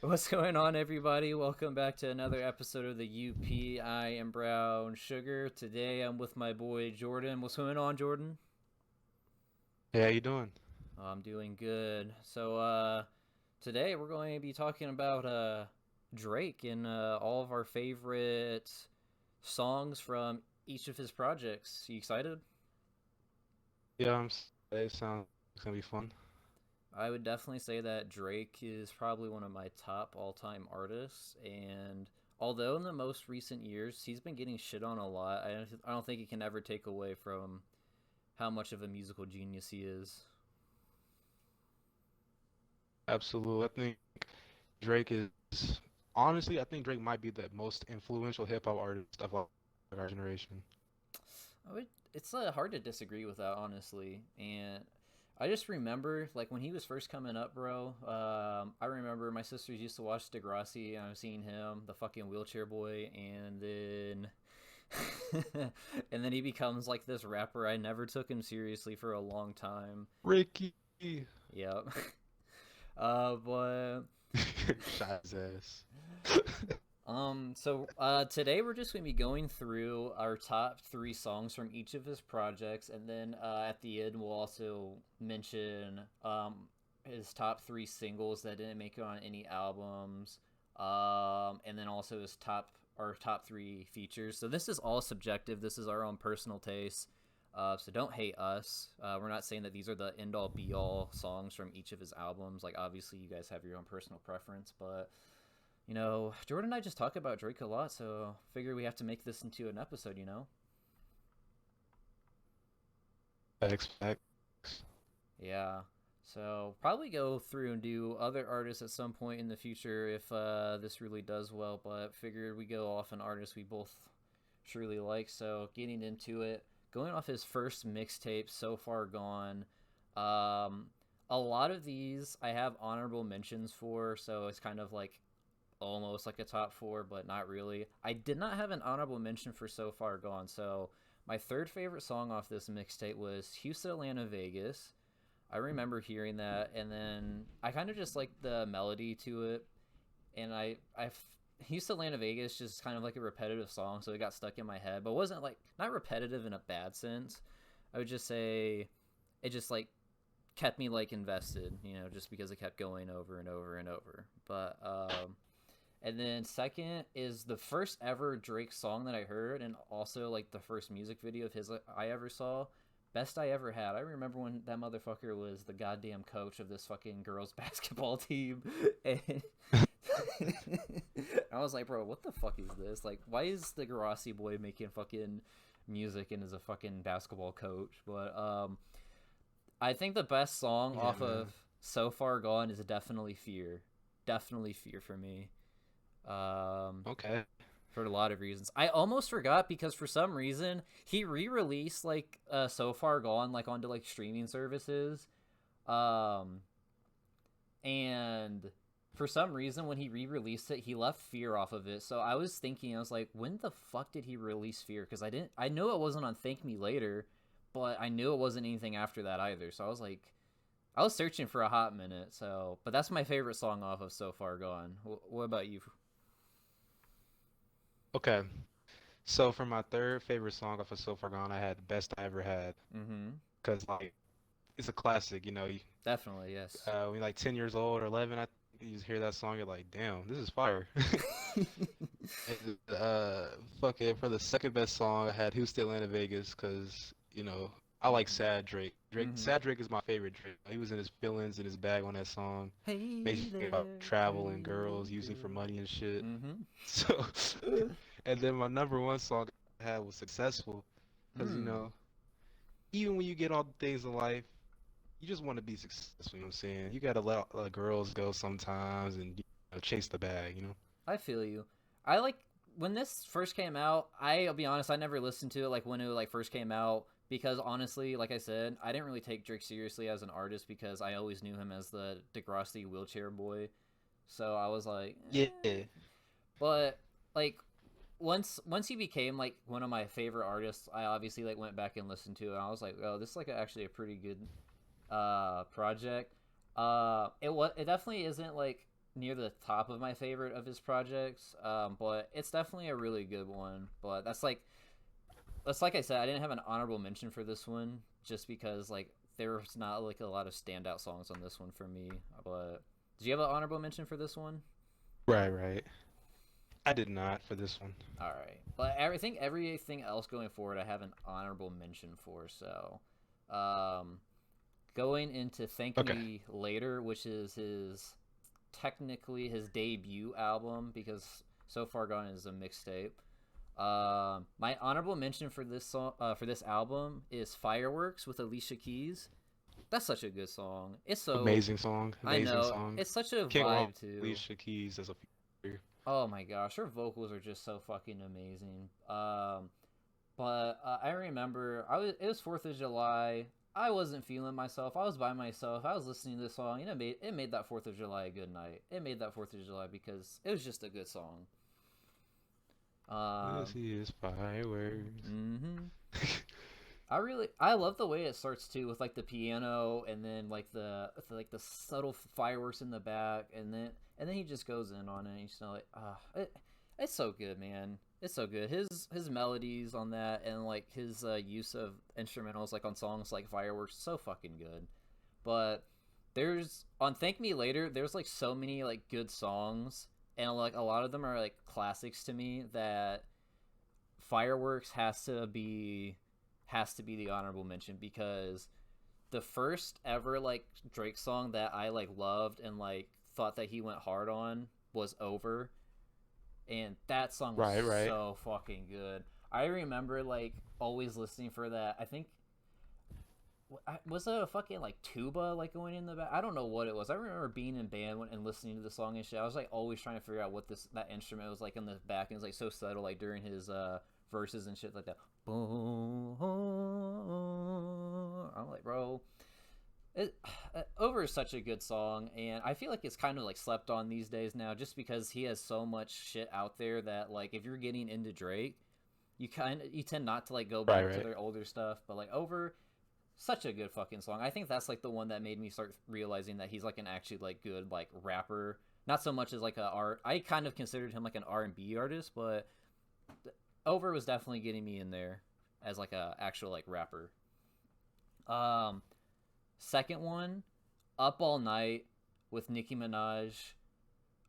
What's going on, everybody? Welcome back to another episode of the UP. I am Brown Sugar. Today I'm with my boy Jordan. What's going on, Jordan? Hey, how you doing? I'm doing good. Today we're going to be talking about Drake and all of our favorite songs from each of his projects. You excited? Yeah, it sounds it's gonna be fun. I would definitely say that Drake is probably one of my top all-time artists, and although in the most recent years he's been getting shit on a lot, I don't think he can ever take away from how much of a musical genius he is. Absolutely. I think Drake is honestly, I think Drake might be the most influential hip hop artist of our generation. It's hard to disagree with that, honestly. And I just remember, like, when he was first coming up, bro. I remember my sisters used to watch Degrassi, and I was seeing him, the fucking wheelchair boy, and then. And then he becomes like this rapper. I never took him seriously for a long time. Ricky. Yep. But Shot his ass. Today we're just going to be going through our top three songs from each of his projects, and then at the end we'll also mention his top three singles that didn't make it on any albums, and then also his top three features. So this is all subjective. This is our own personal taste. So don't hate us. We're not saying that these are the end all be all songs from each of his albums. Like obviously you guys have your own personal preference, but Jordan and I just talk about Drake a lot, so figure we have to make this into an episode. Facts, facts. Yeah. So probably go through and do other artists at some point in the future if this really does well, but figured we go off an artist we both truly like. So getting into it, going off his first mixtape, So Far Gone. Um, a lot of these I have honorable mentions for, so it's kind of like almost like a top four, but not really. I did not have an honorable mention for So Far Gone. So my third favorite song off this mixtape was Houston, Atlanta, Vegas. I remember hearing that, and then I kind of just liked the melody to it, and Houston, Atlanta, Vegas just kind of like a repetitive song, so it got stuck in my head, but it wasn't like not repetitive in a bad sense. I would just say it just like kept me like invested, just because it kept going over and over and over. And then second is the first ever Drake song that I heard, and also like the first music video of his I ever saw. Best I ever had. I remember when that motherfucker was the goddamn coach of this fucking girls basketball team, and I was like, bro, what the fuck is this? Like, why is the Garasi boy making fucking music and is a fucking basketball coach? But I think the best song Yeah, off of man. So Far Gone is definitely Fear. Definitely Fear for me. Um, Okay. for a lot of reasons. I almost forgot because for some reason he re-released like So Far Gone like onto like streaming services. Um and for some reason when he re-released it, he left Fear off of it. So I was thinking, I was like, when the fuck did he release Fear? Because I know it wasn't on Thank Me Later, but I knew it wasn't anything after that either. So I was like, I was searching for a hot minute. So, but that's my favorite song off of So Far Gone. What about you? Okay. So for my third favorite song off of So Far Gone, I had Best I Ever Had. Mm-hmm. Because like it's a classic, Definitely, yes. when you're like 10 years old or 11, I think you just hear that song, you're like, damn, this is fire. And, fuck it. For the second best song, I had Houston, Atlanta, Vegas, because I like Sad Drake. Mm-hmm. Sad Drake is my favorite Drake. He was in his feelings in his bag on that song. Makes Hey me think about there, travel and pretty girls using for girl. money and shit. Mm-hmm. So, and then my number one song I had was Successful, because Mm. even when you get all the things in life, you just want to be successful. You know what I'm saying? You gotta let girls go sometimes and chase the bag. I feel you. I like when this first came out. I'll be honest. I never listened to it like when it like first came out because honestly, like I said, I didn't really take Drake seriously as an artist because I always knew him as the Degrassi wheelchair boy. So I was like, Yeah. But like once he became like one of my favorite artists, I obviously like went back and listened to it. And I was like, oh, this is like actually a pretty good project. It definitely isn't like near the top of my favorite of his projects, but it's definitely a really good one. But that's like I said, I didn't have an honorable mention for this one just because like there's not like a lot of standout songs on this one for me. But did you have an honorable mention for this one? Right, right. I did not for this one. All right, but I think everything else going forward, I have an honorable mention for. So, um, going into Thank Okay. Me Later, which is his technically his debut album because So Far Gone is a mixtape. My honorable mention for this song, for this album, is Fireworks with Alicia Keys. That's such a good song. It's so Amazing song. I Amazing know song. it's such a Can't go wrong vibe with too. Alicia Keys as a feature. Oh my gosh, her vocals are just so fucking amazing. But I remember it was 4th of July. I wasn't feeling myself. I was by myself. I was listening to this song, and it made that 4th of July a good night. It made that 4th of July because it was just a good song. This Um, is fireworks. hmm I love the way it starts too with like the piano and then like the subtle fireworks in the back and then he just goes in on it and you just know like it's so good, man. It's so good. His melodies on that and like his use of instrumentals like on songs like Fireworks, so fucking good. But there's on Thank Me Later, there's like so many like good songs and like a lot of them are like classics to me that Fireworks has to be the honorable mention because the first ever like Drake song that I like loved and like thought that he went hard on was Over, and that song was Right, right. so fucking good. I remember like always listening for that. I think was it a fucking like tuba like going in the back? I don't know what it was. I remember being in band and listening to the song and shit. I was like always trying to figure out what this that instrument was like in the back, and it was like so subtle like during his verses and shit like that. Boom. I'm like, bro, it, Over is such a good song, and I feel like it's kind of like slept on these days now, just because he has so much shit out there that like if you're getting into Drake, you tend not to like go Right, back to right. their older stuff, but like Over, such a good fucking song. I think that's like the one that made me start realizing that he's like an actually like good like rapper. Not so much as like a art. I kind of considered him like an R&B artist, but Over was definitely getting me in there as like a actual like rapper. Um, Second one, Up All Night with Nicki Minaj.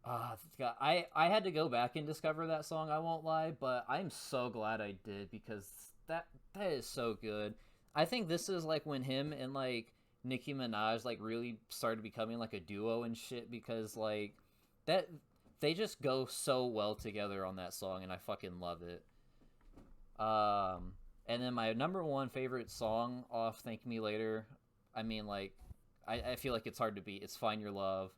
God, I had to go back and discover that song. I won't lie, but I'm so glad I did because that is so good. I think this is like when him and like Nicki Minaj like really started becoming like a duo and shit because like that they just go so well together on that song and I fucking love it. And then my number one favorite song off Thank Me Later, I mean, like, I feel like it's hard to beat. It's Find Your Love.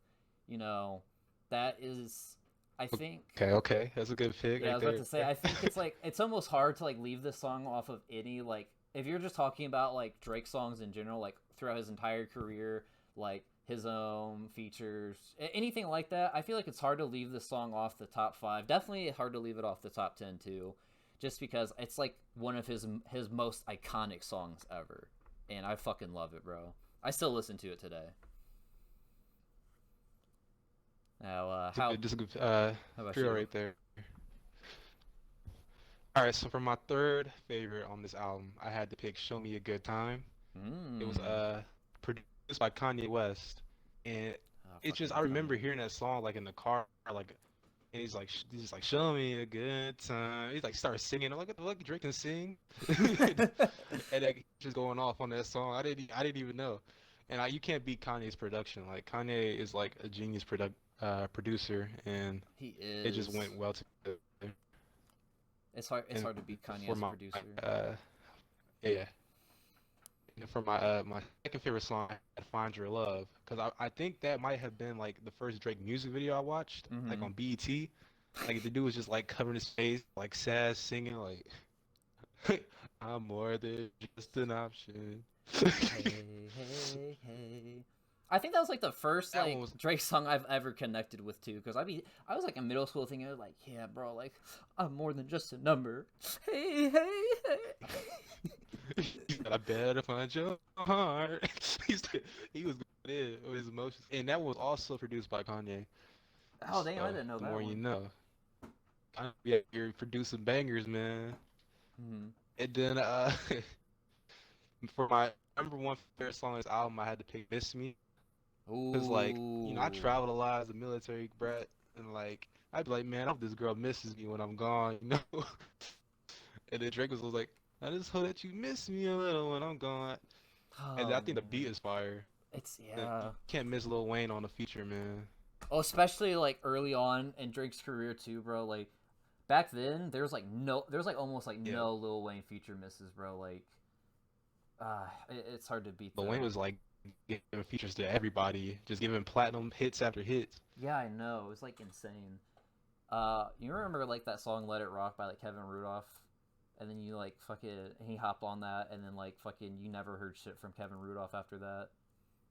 You know, that is, I think, Okay, okay. That's a good pick yeah, I right was about there. to say, I think it's like, it's almost hard to, like, leave this song off of any, like, if you're just talking about, like, Drake songs in general, like, throughout his entire career, like, his own features, anything like that, I feel like it's hard to leave this song off the top five. Definitely hard to leave it off the top 10, too, just because it's, like, one of his most iconic songs ever. And I fucking love it, bro. I still listen to it today. Now, Just a good how about trio you? right there. All right, so for my third favorite on this album, I had to pick "Show Me a Good Time." It was Mmm. produced by Kanye West, and Oh, it's fucking just love I remember Kanye. hearing that song like in the car, like and he's just like "Show me a good time." He's like starts singing. I'm like, what the fuck, Drake can sing, and like just going off on that song. I didn't even know, and you can't beat Kanye's production. Like Kanye is like a genius producer, and He it just is. went well together. It's hard. It's And hard to beat Kanye for as a my producer. uh yeah, and for my second favorite song, I had "Find Your Love" because I think that might have been like the first Drake music video I watched, like Mm-hmm. on BET. Like the dude was just like covering his face, like sad, singing like "I'm more than just an option." Hey, hey, hey. I think that was like the first That one like was Drake song I've ever connected with too, because I was like in middle school thinking like, yeah, bro, like I'm more than just a number. Hey, hey, hey. he said, "I better find your heart." He was going in with his emotions, and that was also produced by Kanye. Oh damn, I So didn't know the that more you one. know. Yeah, you're producing bangers, man. Hmm. And then for my number one favorite song on this album, I had to pick "Miss Me" because I Ooh. traveled a lot as a military brat, and I'd be like, man, I hope this girl misses me when I'm gone. And then Drake was like, I just hope that you miss me a little when I'm gone. And I Oh think the beat man. is fire. It's You yeah. can't miss Lil Wayne on the feature, man. Oh, especially like early on in Drake's career too, bro. Like back then, there's like almost like Yeah, no Lil Wayne feature misses, bro. Like, it's hard to beat Lil Wayne them. was like giving features to everybody, just giving platinum hits after hits. Yeah, I know. It was like insane. You remember like that song "Let It Rock" by like Kevin Rudolph, and then you like fucking he hopped on that, and then like fucking you never heard shit from Kevin Rudolph after that.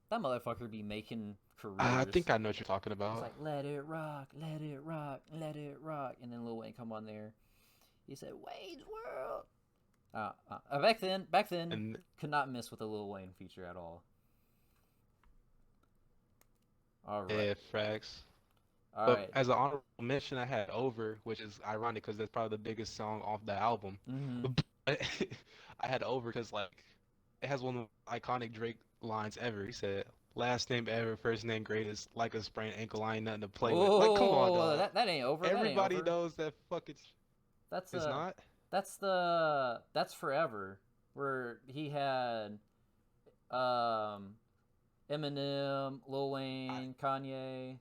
That motherfucker be making I careers. think I know what you're talking He's about. like, "Let it rock, let it rock, let it rock," and then Lil Wayne come on there. He said, "Wayne's World." Back then, And could not miss with a Lil Wayne feature at all. All right, yeah, facts. all But right. as an honorable mention, I had "Over," which is ironic because that's probably the biggest song off the album. Mm-hmm. But I had "Over" because it has one of the iconic Drake lines ever. He said, "Last name ever, first name greatest, like a sprained ankle, I ain't nothing to play with." Like, come on, Oh, dog. that ain't over. That ain't Everybody over. knows that fucking. That's It's not. that's forever. Where he had um Eminem, Lil I, Wayne, Kanye.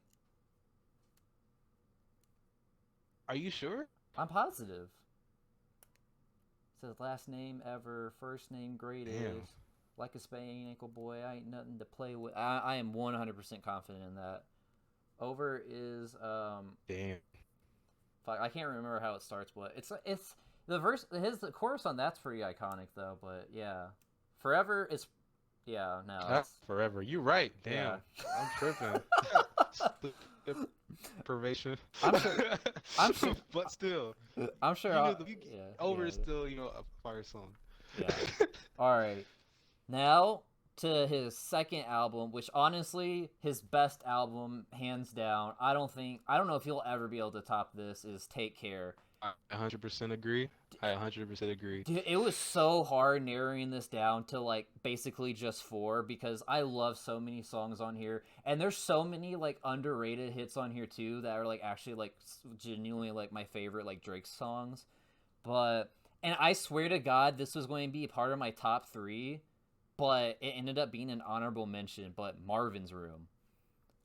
are you sure? I'm positive. It says last name ever, first name Damn, greatest. Like a Spain ankle boy, I ain't nothing to play with. I am 100% confident in that. Over is damn. fuck, I can't remember how it starts, but it's the chorus on that's pretty iconic though. But yeah, forever is yeah no Ah, that's forever. You right. yeah. Damn, I'm tripping. Sleep deprivation. I'm sure. I'm sure. But still, I'm sure. you knew the Yeah. Over Yeah. is still, a fire song. Yeah. All right. Now to his second album, which honestly, his best album, hands down. I don't know if he'll ever be able to top this. Is Take Care. I 100% agree. I 100% agree. Dude, it was so hard narrowing this down to like basically just four because I love so many songs on here, and there's so many like underrated hits on here too that are like actually like genuinely like my favorite like Drake songs. But and I swear to God, this was going to be part of my top three, but it ended up being an honorable mention. But Marvin's Room,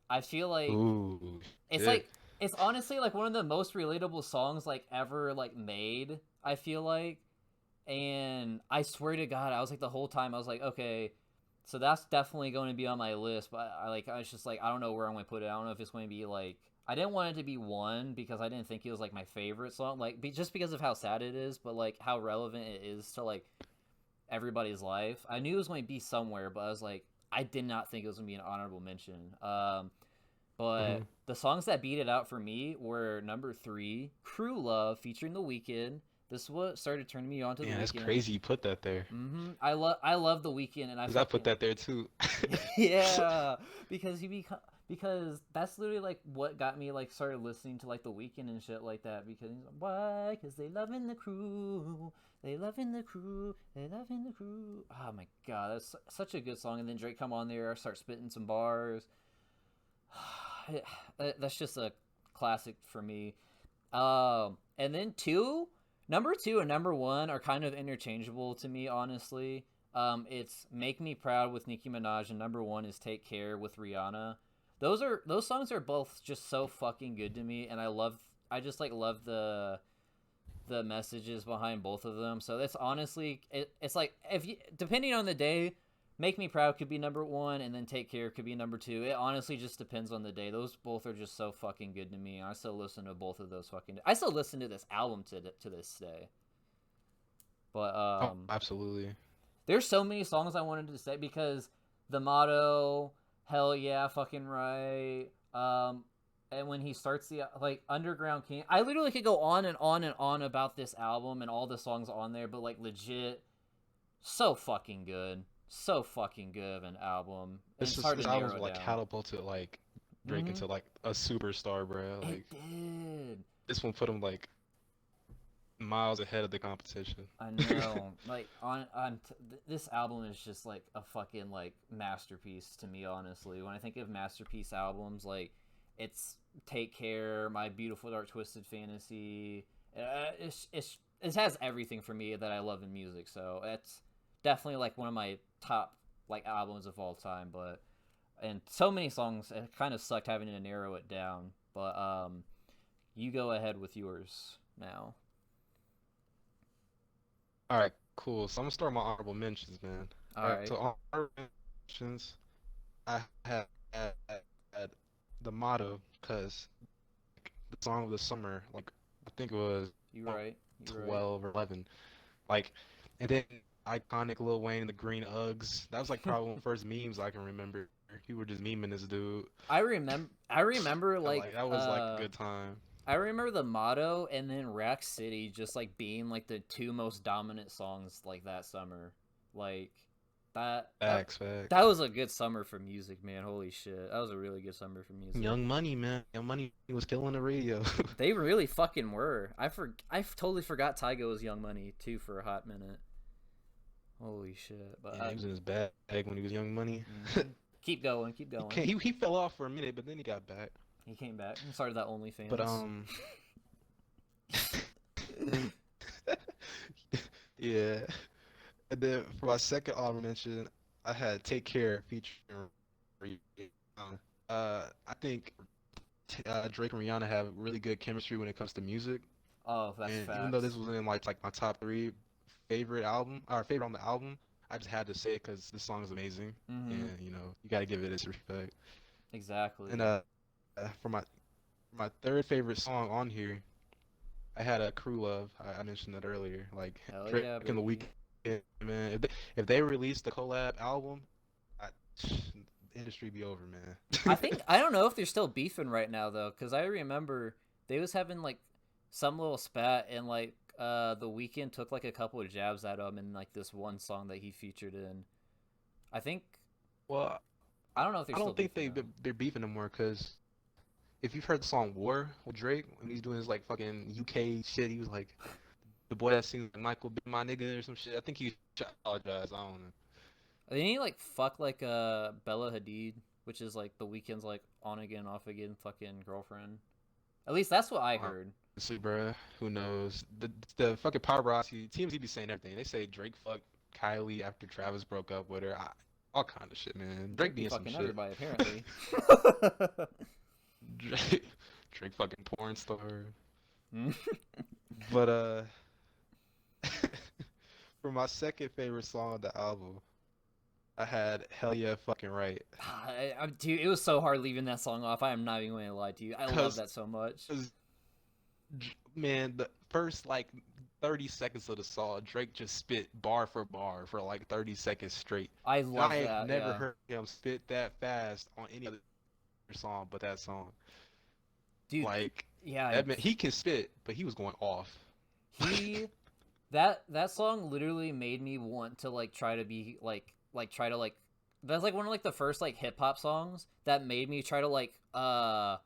I feel like Ooh, it's shit. like it's honestly like one of the most relatable songs like ever like made. I feel like, and I swear to God, I was like the whole time I was like, okay, so that's definitely going to be on my list. But I was just like, I don't know where I'm going to put it. I don't know if it's going to be like I didn't want it to be one because I didn't think it was like my favorite song, like just because of how sad it is, but like how relevant it is to like everybody's life. I knew it was going to be somewhere, but I was like, I did not think it was going to be an honorable mention. But Hmm. the songs that beat it out for me were number three, "Crew Love" featuring The Weeknd. This is what started turning me on to The Man, that's Weeknd. crazy you put that there. I love The Weeknd, and I Because I put fucking that there too. yeah, because because that's literally like what got me like started listening to like The Weeknd and shit like that. Because he's like, why? Because they loving the crew, they loving the crew, they loving the crew. Oh my god, that's such a good song. And then Drake come on there, start spitting some bars. That's just a classic for me. And then number two and number one are kind of interchangeable to me, honestly. It's "Make Me Proud" with Nicki Minaj, and number one is "Take Care" with Rihanna. Those songs are both just so fucking good to me, and I just like love the messages behind both of them. So that's honestly it's like if you depending on the day, "Make Me Proud" could be number one, and then "Take Care" could be number two. It honestly just depends on the day. Those both are just so fucking good to me. I still listen to both of those fucking. I still listen to this album to this day. But Oh, absolutely. there's so many songs I wanted to say because the motto, hell yeah, fucking right. And when he starts the like Underground King, I literally could go on and on and on about this album and all the songs on there, but like legit, so fucking good, so fucking good of an album, and This it's is hard this to album's narrow what like down. catapulted like Drake Mm-hmm. into like a superstar, bro. It Like did. this one put him like miles ahead of the competition. I know. Like this album is just like a fucking like masterpiece to me. Honestly, when I think of masterpiece albums, like it's Take Care, My Beautiful Dark Twisted Fantasy. It has everything for me that I love in music. So it's definitely like one of my top like albums of all time. But and so many songs, it kind of sucked having to narrow it down. But you go ahead with yours now. All right, cool. So I'm gonna start my honorable mentions, man. All All right, right. so honorable mentions, I had the motto because the song of the summer, like I think it was You right. You right. 12 or 11, like, and then iconic Lil Wayne and the Green Uggs. That was like probably one of the first memes I can remember. You were just memeing this dude. I remember like Like that was like a good time. I remember the motto and then Rack City just like being like the two most dominant songs like that summer. Like that that Facts, that facts. was a good summer for music, man. Holy shit. That was a really good summer for music. Young Money, man. Young Money was killing the radio. They really fucking were. I totally forgot Tyga was Young Money too for a hot minute. Holy shit. But Yeah, he was in his bag when he was Young Money. mhm. Keep going, keep He going. can't, he fell off for a minute, but then he got back. He came back and started that But OnlyFans. yeah. And then for my second honorable mention, I had Take Care featuring Rihanna. I think Drake and Rihanna have really good chemistry when it comes to music. Oh, that's And even though this facts. was in like my top three favorite album or favorite on the album, I just had to say it because this song is amazing, Mm-hmm. and you got to give it its respect. And Exactly. for my third favorite song on here, I had a Crew Love. I mentioned that earlier. Like Hell Drake yeah, and the baby. Weeknd, man. If they released the collab album, I, the industry be over, I man. think I don't know if they're still beefing right now though, because I remember they was having like some little spat and like the weekend took like a couple of jabs at him in like this one song that he featured in. I think Well, I don't know if they're I still don't think beefing though. they're beefing anymore because if you've heard the song War with Drake when he's doing his like fucking UK shit, he was like the boy that sings Michael be my nigga or some shit. I think he apologized. I don't know. Didn't he like fuck like Bella Hadid, which is like the weekend's like on again, off again fucking girlfriend. At least that's what I heard. Honestly, bruh, who knows? The fucking paparazzi, TMZ be saying everything. They say Drake fucked Kylie after Travis broke up with her. All kind of shit, man. Drake Drake be being some fucking shit. everybody apparently. Drake, Drake fucking porn star. But for my second favorite song on the album, I had Hell Yeah Fucking Right. Dude, it was so hard leaving that song off. I am not even going to lie to you. I love Cause, that so much. 'cause, man, the first like 30 seconds of the song, Drake just spit bar for bar for like 30 seconds straight. I And I love have that. never Yeah, heard him spit that fast on any other song but that song. dude. Like Yeah, that man, he can spit, but he was going off. he that song literally made me want to like try to be like try to like that's like one of like the first like hip hop songs that made me try to like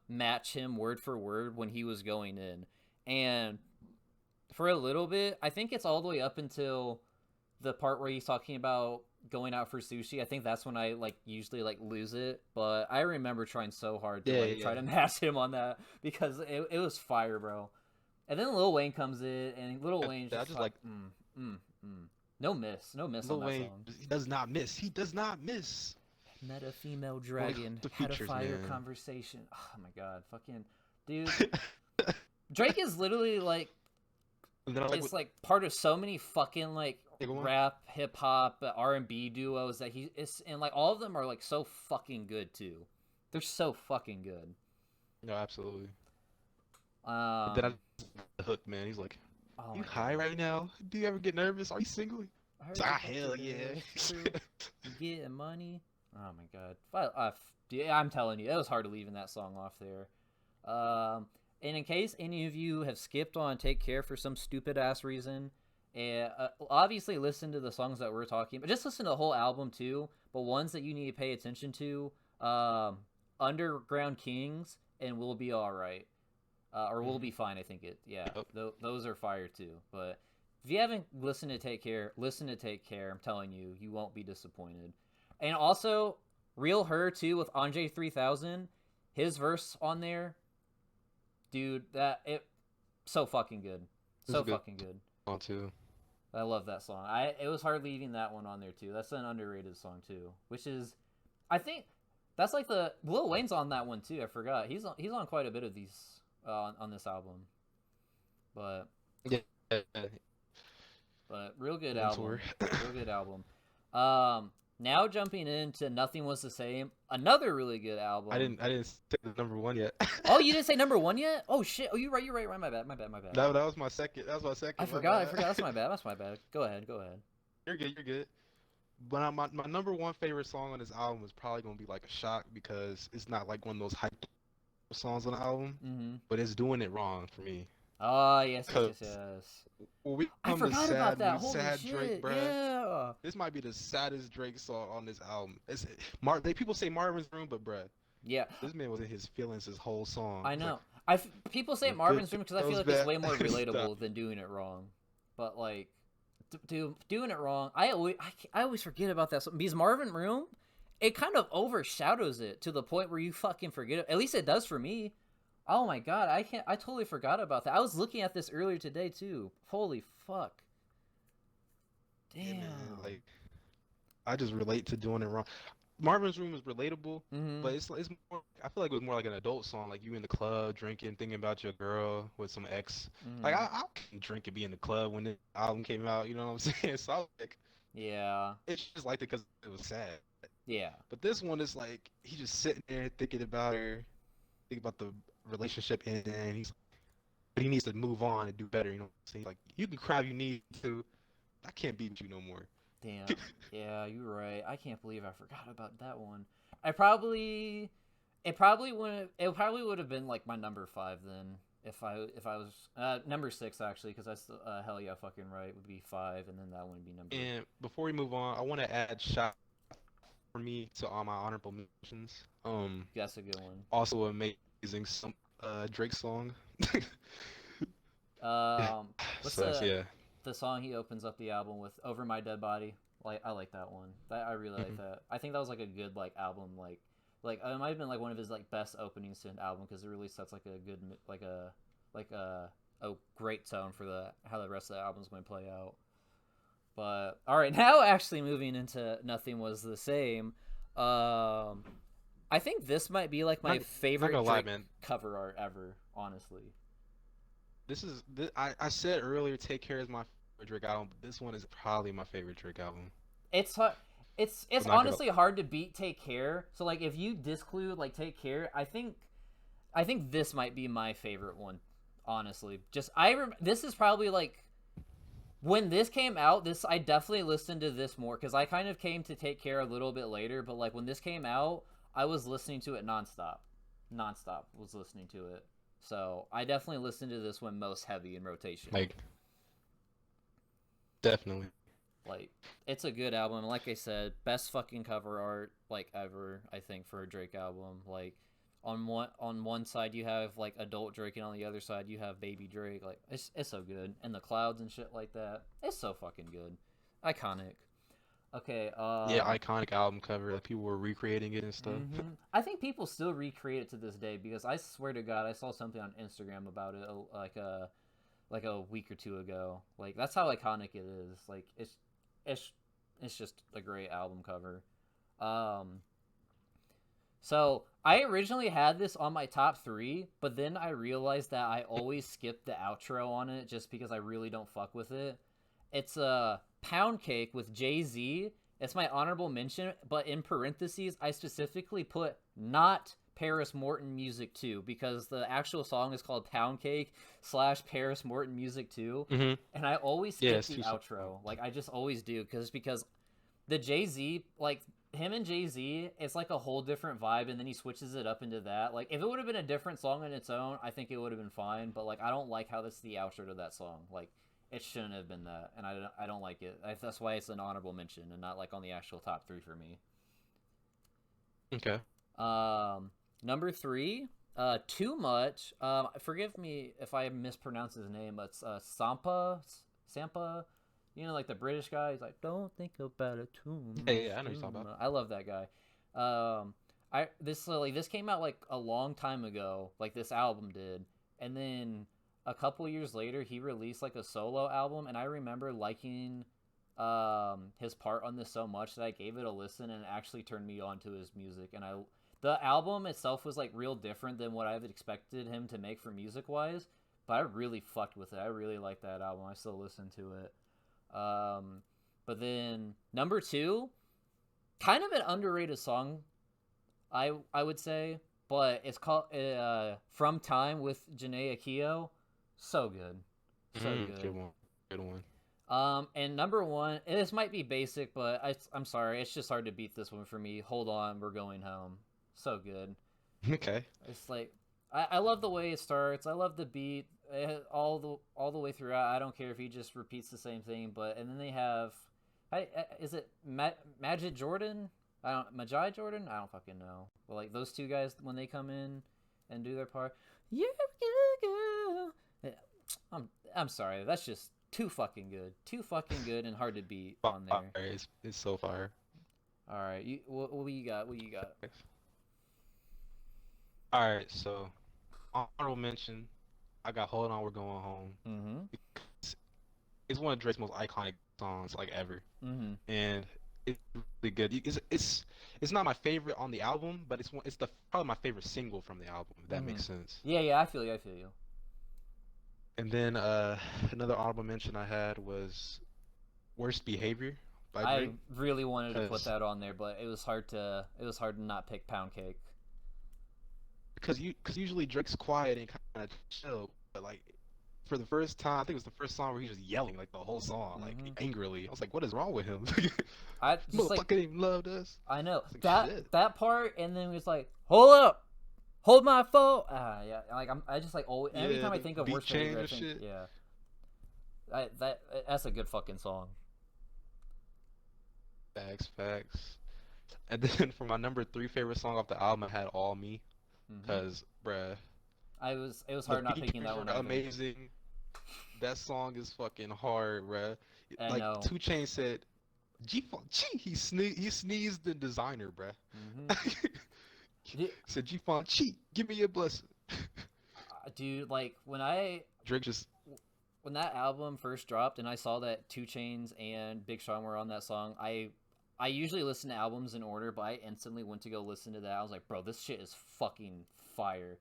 match him word for word when he was going in. And for a little bit, I think it's all the way up until the part where he's talking about going out for sushi. I think that's when I like usually like lose it, but I remember trying so hard to Yeah, like try yeah. to match him on that because it was fire, bro. And then Lil Wayne comes in, and Lil Wayne's I just just fuck, like no miss on Lil that Wayne. song. He does not miss. He does not miss. Met a female Like dragon, the had a features, fire man. conversation. Oh my god, fucking dude, Drake is literally like And then I like it's what like part of so many fucking like go on. rap, hip hop, R&B duos that he is, and like all of them are like so fucking good too. They're so fucking good. No, absolutely. And then I Um, the hook, man. He's like, oh "You my high god, right now? Do you ever get nervous? Are you single?" I It's heard like, you ah, about to hell yeah. the crew. You getting money? Oh my god, dude, I'm telling you, it was hard to leaving that song off there. Um, and in case any of you have skipped on Take Care for some stupid ass reason, obviously listen to the songs that we're talking about. Just listen to the whole album too, but ones that you need to pay attention to. Underground Kings and We'll Be Alright. Or We'll Hmm. Be Fine, I think it. Yeah, Yep. those are fire too. But if you haven't listened to Take Care, listen to Take Care. I'm telling you, you won't be disappointed. And also, Real Her too with Andre 3000. His verse on there, dude, that it so fucking good. This is So a good fucking good. song too. I love that song. It was hard leaving that one on there too. That's an underrated song too, which is I think that's like the Lil Wayne's on that one too. I forgot he's on quite a bit of these on this album, but Yeah. real good On tour. album, real good album. Now jumping into Nothing Was the Same, another really good album. I didn't say the number one yet. Oh, you didn't say number one yet? Oh shit! Oh, you're right. You're right. Right. My bad. My bad. My bad. That was my second. That was my I second. My forgot. I bad. forgot. That's my bad. That's my bad. Go ahead. Go ahead. You're good. You're good. But my number one favorite song on this album is probably gonna be like a shock because it's not like one of those hype songs on the album, Mm-hmm. but it's doing it wrong for me. Oh, yes, yes, Cause yes, yes. when we I come to forgot about sad that. news, Holy sad Drake, shit. bruh, Yeah. this might be the saddest Drake song on this album. People say Marvin's Room, but bruh, Yeah, this man was in his feelings his whole song. I It's like know. People say when good Marvin's Room because I feel goes like it's bad, way more stop. relatable than Doing It Wrong. But, like, Doing It Wrong, I always forget about that. Because Marvin Room, it kind of overshadows it to the point where you fucking forget it. At least it does for me. Oh my god, I totally forgot about that. I was looking at this earlier today, too. Holy fuck. Yeah, man, Damn. like I just relate to doing it wrong. Marvin's Room is relatable, Mm-hmm. but it's more. I feel like it was more like an adult song, like you in the club drinking, thinking about your girl with some ex. Like Mm-hmm. I can drink and be in the club when the album came out. You know what I'm saying? So I was like, Yeah. it's just like it because it was sad. Yeah. But this one is like he just sitting there thinking about her, thinking about the relationship ending. And but he needs to move on and do better. You know what I'm saying? Like you can cry if you need to. I can't be with you no more. Damn. Yeah, you're right. I can't believe I forgot about that one. I probably it probably would have been like my number 5 then if I was number 6 actually because that's hell yeah fucking right would be 5 and then that one would be number. And before we move on, I want to add shot for me to all my honorable mentions. That's a good one. Also amazing some Drake song. Um, what's So that's yeah. the song he opens up the album with Over My Dead Body? Like I like that one. I really like Mhm. that. I think that was like a good like album like it might have been like one of his like best openings to an album because it really sets like a good like a great tone for the how the rest of the album's going to play out. But all right, now actually moving into Nothing Was the Same. Um, I think this might be like my Not favorite gonna lie, Drake man. cover art ever. Honestly, I said earlier, Take Care is my favorite Drake album, but this one is probably my favorite Drake album. it's it's I'm not gonna. honestly hard to beat Take Care. So like if you disclude like Take Care, I think this might be my favorite one. Honestly, just this is probably like when this came out. This I definitely listened to this more because I kind of came to Take Care a little bit later. But like when this came out, I was listening to it nonstop, nonstop was listening to it. So I definitely listened to this one most heavy in rotation. Like definitely. Like it's a good album. Like I said, best fucking cover art like ever. I think for a Drake album. Like on one side you have like adult Drake, and on the other side you have baby Drake. Like it's so good, and the clouds and shit like that. It's so fucking good, iconic. Okay, Yeah, iconic album cover. Like people were recreating it and stuff. I think people still recreate it to this day because I swear to God, I saw something on Instagram about it like a week or two ago. Like that's how iconic it is. Like it's it's just a great album cover. Um, so I originally had this on my top 3, but then I realized that I always skip the outro on it just because I really don't fuck with it. It's a Pound Cake with Jay-Z. It's my honorable mention, but in parentheses, I specifically put not Paris Morton Music 2 because the actual song is called Pound Cake / Paris Morton Music 2. Hmm. And I always Yeah, skip it's the too slow. outro. Like, I just always do because the Jay-Z, like, him and Jay-Z, it's like a whole different vibe, and then he switches it up into that. Like, if it would have been a different song on its own, I think it would have been fine, but, like, I don't like how this is the outro to that song. Like, it shouldn't have been that, and I don't like it. That's why it's an honorable mention and not, like, on the actual top 3 for me. Okay. Um, Number three, Too Much. Forgive me if I mispronounce his name, but it's Sampa. You know, like the British guy. He's like, "Don't think about it too Yeah, much, yeah, I know what you're too talking about. much." I love that guy. This came out like a long time ago. Like this album did, and then a couple years later, he released like a solo album, and I remember liking his part on this so much that I gave it a listen and it actually turned me on to his music. And I the album itself was like real different than what I've expected him to make for music wise, but I really fucked with it. I really like that album. I still listen to it. But then number two, kind of an underrated song, I would say, but it's called "From Time" with Janae Akio. So good, so Good good. one. Good one. And number one, this might be basic, but I'm sorry, it's just hard to beat this one for me. Hold on, we're going home. So good. Okay. It's like I love the way it starts. I love the beat all the way throughout. I don't care if he just repeats the same thing. But and then they have, is it Magic Jordan? I don't Magi Jordan. I don't fucking know. But like those two guys when they come in and do their part, yeah, yeah. I'm sorry. That's just too fucking good, and hard to beat on Fire. there. It's so fire. All right, what you got? What you got? All right, so honorable mention. I got "Hold On, We're Going Home." Mm-hmm. It's one of Drake's most iconic songs like ever, Mm-hmm. and it's really good. It's not my favorite on the album, but it's the probably my favorite single from the album, if that Mm-hmm. makes sense. Yeah, yeah. I feel you. I feel you. And then another honorable mention I had was "Worst Behavior" by I Drake, really wanted to put because that on there, but it was hard to not pick Pound Cake. because usually Drake's quiet and kind of chill, but like for the first time, I think it was the first song where he was just yelling like the whole song, like Mm-hmm. angrily. I was like, what is wrong with him? I just like Motherfucker ain't even loved us. I know It's like that shit. that part, and then it was like, hold up, hold my phone. Yeah, like I just like always every Yeah, time I the think of beat worst behavior, change I and think shit. yeah, that's a good fucking song. Facts, facts. And then for my number three favorite song off the album, I had "All Me," Mm-hmm. cause bruh, It was the hard not picking features that one are either. amazing. That song is fucking hard, bruh. I Like know. 2 Chainz said, G Funk, Chi, he sneezed the designer, bruh. Mm-hmm. Said G Funk, Chi, give me your blessing. Dude, like Drake just, when that album first dropped and I saw that Two Chains and Big Sean were on that song, I usually listen to albums in order, but I instantly went to go listen to that. I was like, bro, this shit is fucking fire.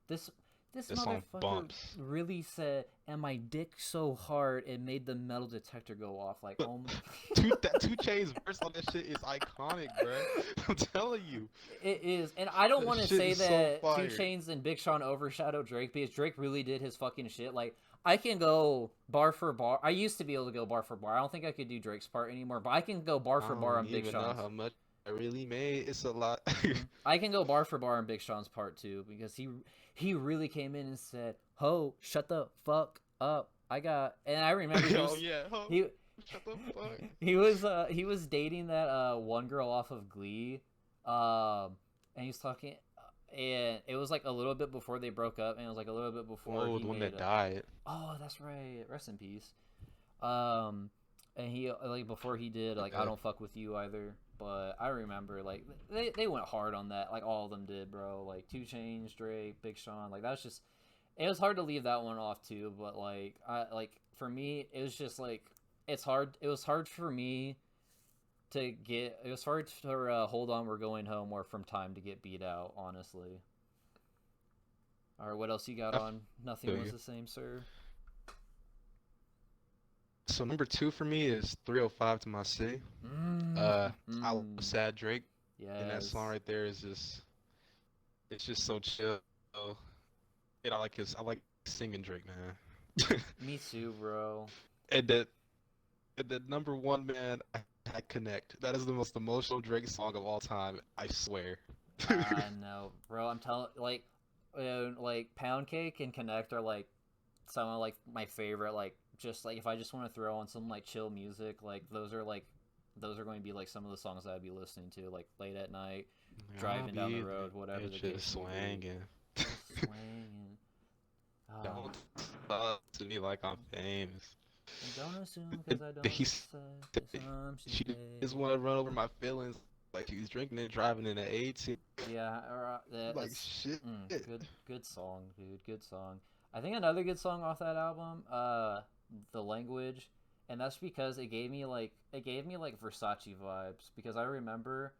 This this this song motherfucker bumps. really said, "And my dick so hard it made the metal detector go off." Like, But oh that 2 Chainz verse on that shit is iconic, bruh. I'm telling you, It is, and I don't that want to shit say is so that Two fire. Chains and Big Sean overshadow Drake because Drake really did his fucking shit. Like I can go bar for bar. I used to be able to go bar for bar. I don't think I could do Drake's part anymore, but I can go bar I for bar don't on Big even know Sean's. how much I really made. It's a lot. I can go bar for bar on Big Sean's part too because he really came in and said, "Ho, shut the fuck up." And I remember Oh yeah, oh, he shut the fuck. he was dating that one girl off of Glee, and he was talking, and it was like a little bit before they broke up, and it was like a little bit before Oh, he the one made. that died. Oh, that's right. Rest in peace. Um, and he like before he did like I Yeah. don't fuck with you either. But I remember like they went hard on that. Like all of them did, bro. Like Two Chainz, Drake, Big Sean. Like that was just it was hard to leave that one off too. But like I like for me it was just like it's hard. It was hard for me to get. It was hard to hold on. We're going home or from time to get beat out. Honestly. All right, what else you got I on? Nothing feel was you. the same, sir. So number two for me is 305 to My City. Mm, Uh, I love mm, Sad Drake, and that song yes. right there is it's just so chill. And I like singing Drake, man. Me too, bro. And that number one, man, I connect. That is the most emotional Drake song of all time. I swear. I know, bro. I'm telling, like Pound Cake and Connect are like some of like my favorite. Like just like if I just want to throw on some like chill music, like those are going to be like some of the songs that I'd be listening to like late at night, I'll driving down the be road, whatever there the case just may be. swinging. Just swinging. Don't Ah, talk to me like I'm famous. and don't assume because I don't He said accept assumptions she just made. want to run over my feelings like he's drinking and driving in an 18. Yeah, Like it's shit. good song, dude. Good song. I think another good song off that album, the language, and that's because it gave me like Versace vibes because I remember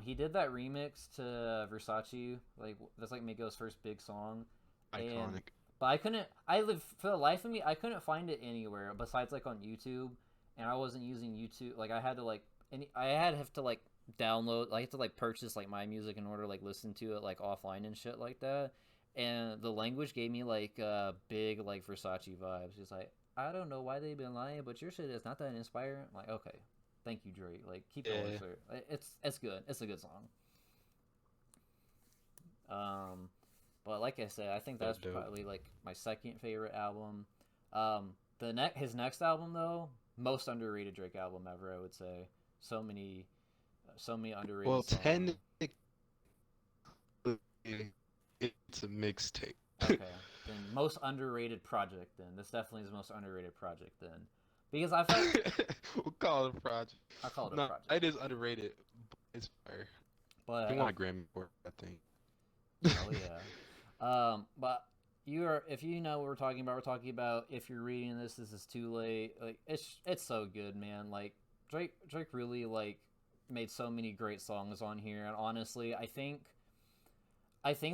he did that remix to Versace, like that's like Migos' first big song, and Iconic. but I couldn't. I live for the life of me, I couldn't find it anywhere besides like on YouTube, and I wasn't using YouTube. Like I had to like I had to have to like download. I had to like purchase like my music in order to like listen to it like offline and shit like that. And the language gave me like big like Versace vibes. It's like I don't know why they've been lying, but your shit is not that inspiring. I'm like okay, thank you, Drake. Like, keep going, Yeah, sir. It's good. It's a good song. Um, but like I said, I think that's dope. probably like my second favorite album. His next album though, most underrated Drake album ever. I would say so many underrated Well, songs. technically, it's a mixtape. Okay, then most underrated project. Then this definitely is the most underrated project. Then because I felt We'll call it a project. I call it a No, project, it is underrated. But it's fire. He but won a Grammy for it, I think. hell yeah. But you are if you know what we're talking about. If you're reading this, this is too late. Like it's so good, man. Like Drake really like made so many great songs on here, and honestly, I think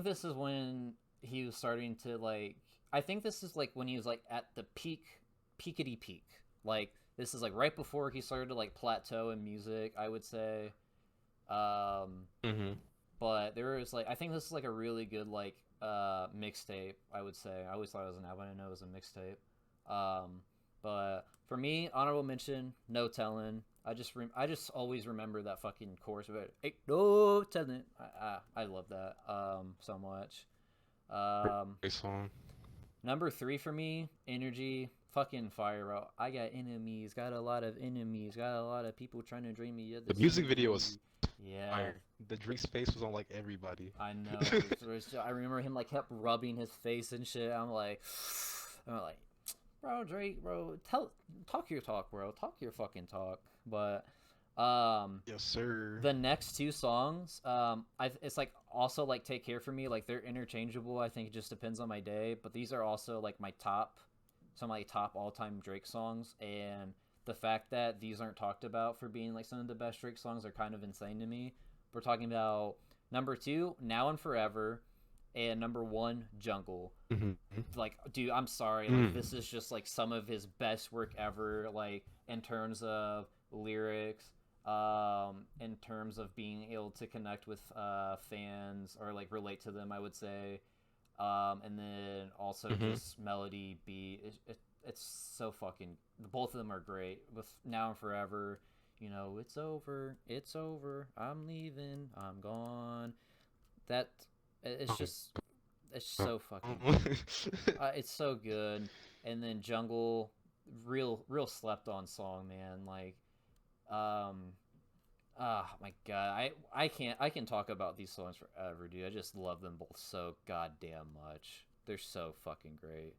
this is when he was starting to like. I think this is like when he was like at the peakity peak. Like this is like right before he started to like plateau in music. I would say. Um, Hmm. but there is like I think this is like a really good like mixtape. I would say I always thought it was an album. I didn't know it was a mixtape. Um, but for me, honorable mention, no telling. I just always remember that fucking chorus of it. Ain't no telling. I love that so much. Um, Great song. Number three for me, energy. Fucking fire, bro. I got enemies. Got a lot of enemies. Got a lot of people trying to drain me of The this music video was energy. Yeah, fire. The Drake's face was on like everybody. I know. I remember him like kept rubbing his face and shit. I'm like, bro, Drake, bro, talk your talk, bro, talk your fucking talk. But Yes, sir. the next two songs, it's like also like Take Care for Me. Like they're interchangeable. I think it just depends on my day. But these are also like some of my top all time Drake songs, and the fact that these aren't talked about for being like some of the best Drake songs are kind of insane to me. We're talking about number two, Now and Forever, and number one, Jungle. Hmm. Like, dude, I'm sorry. Like, Mm. this is just like some of his best work ever. Like, in terms of lyrics, in terms of being able to connect with fans or like relate to them, I would say. And then also Hmm. just melody, beat. It's so fucking. Both of them are great. With Now and Forever, it's over. I'm leaving. I'm gone. That it's just it's so fucking good. It's so good. And then Jungle, real slept on song, man. Like, um, my god, I can talk about these songs forever, dude. I just love them both so goddamn much. They're so fucking great.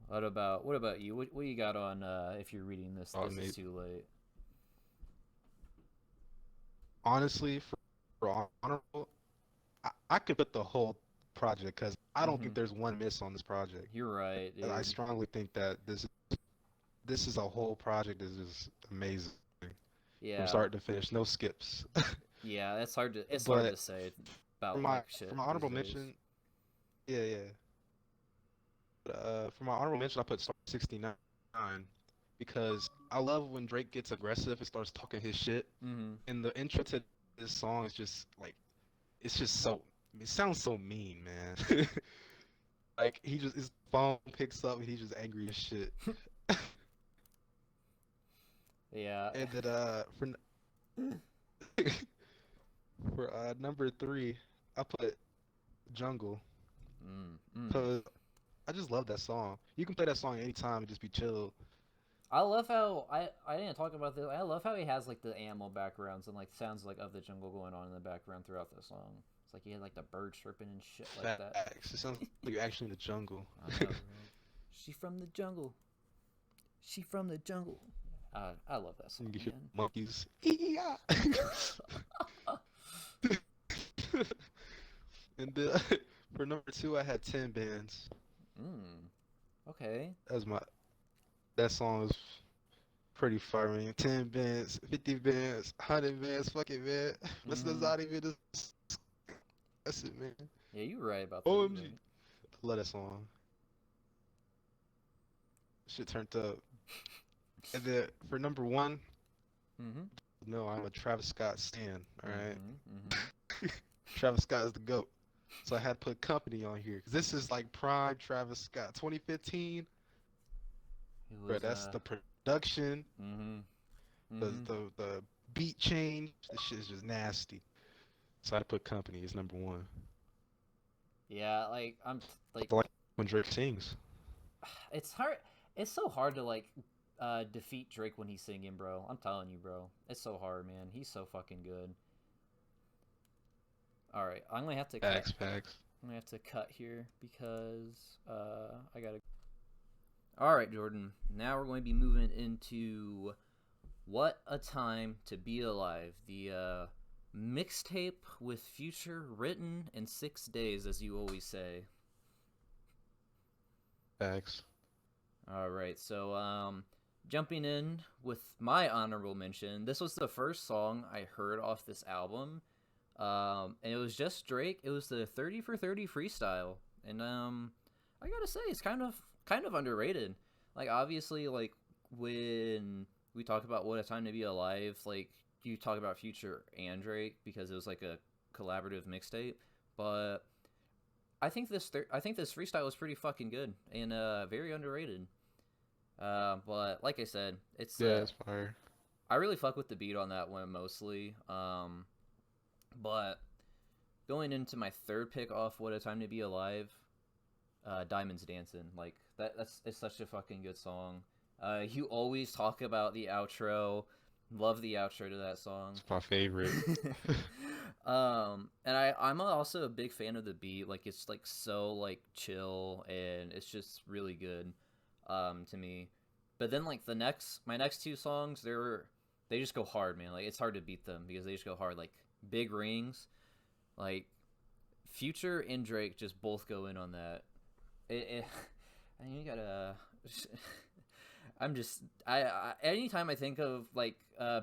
What about you? What you got on? If you're reading this, Oh, this is mate. too late. Honestly, for honorable, I could put the whole project because I don't Mm-hmm. think there's one miss on this project. You're right, I dude. strongly think that this is a whole project that is just amazing from Yeah, start to finish, no skips. yeah. It's hard to But say for about my like for shit my these honorable days. mention, yeah, yeah. For my honorable mention, I put Star 69 because I love when Drake gets aggressive and starts talking his shit. Mm-hmm. And the intro to this song is just like it's just so it sounds so mean, man. Like he just his phone picks up and he's just angry as shit. Yeah. And then for number three, I put Jungle Mm, mm. because I just love that song. You can play that song anytime and just be chill. I love how I didn't talk about this. I love how he has like the animal backgrounds and like sounds like of the jungle going on in the background throughout the song. It's like he had like the bird chirping and shit like that. Facts. It sounds like you're actually in the jungle. I know, right? She from the jungle. She from the jungle. I love that You song, can hear man. monkeys. Yeah. And then for number two, I had 10 bands. Mm. Okay. That's my that song is pretty fire, man. 10 bands, 50 bands, 100 bands, fuck it, man. What's the Mm-hmm. Zodi man? That's it, man. Yeah, you were right about that. You OMG. right. I love that song. Shit turned up. And then for number one, Mm-hmm. no, I'm a Travis Scott stan. All right, Mm-hmm. Mm-hmm. Travis Scott is the goat. So I had to put Company on here because this is like prime Travis Scott, 2015. It Bro, was that's the production, Mm-hmm. the Mm-hmm. the the beat change. This shit is just nasty. So I had to put Company as number one. Yeah, like like I like when Drake sings. it's hard. It's so hard to like defeat Drake when he's singing, bro. I'm telling you, bro. It's so hard, man. He's so fucking good. All right, I'm gonna have to cut. Facts, facts. I'm gonna have to cut here because I gotta. All right, Jordan. Now we're going to be moving into "What a Time to Be Alive," the mixtape with Future written in 6 days, as you always say. Facts. All right, so jumping in with my honorable mention, this was the first song I heard off this album, and it was just Drake. It was the 30 for 30 freestyle, and I gotta say it's kind of underrated. Like obviously, like when we talk about What a Time to Be Alive, like you talk about Future and Drake because it was like a collaborative mixtape, but I think this freestyle was pretty fucking good and very underrated. But like I said, it's Yeah, it's fire. I really fuck with the beat on that one mostly. But going into my third pick off "What a Time to Be Alive," "Diamonds Dancing," like that's it's such a fucking good song. You always talk about the outro. Love the outro to that song. It's my favorite. And I'm also a big fan of the beat. Like it's like so like chill and it's just really good, to me. But then like my next two songs, they just go hard, man. Like it's hard to beat them because they just go hard. Like Big Rings, like Future and Drake just both go in on that. It I mean, you gotta. I'm just anytime I think of like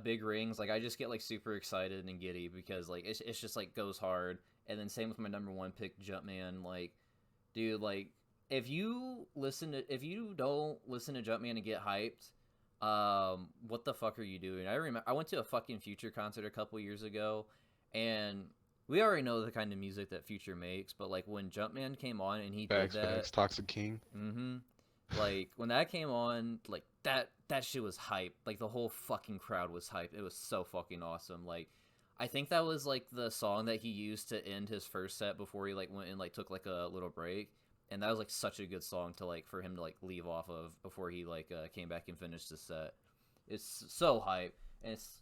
big rings, like I just get like super excited and giddy because like it's just like goes hard. And then same with my number one pick, Jumpman. Like, dude, like if you don't listen to Jumpman and get hyped, what the fuck are you doing? I went to a fucking Future concert a couple years ago, and we already know the kind of music that Future makes, but like when Jumpman came on and he did Facts, that, facts. Toxic King. mm-hmm. Like when that came on, like that shit was hype. Like the whole fucking crowd was hype. It was so fucking awesome. Like I think that was like the song that he used to end his first set before he like went and like took like a little break. And that was like such a good song to like for him to like leave off of before he like came back and finished the set. It's so hype. And it's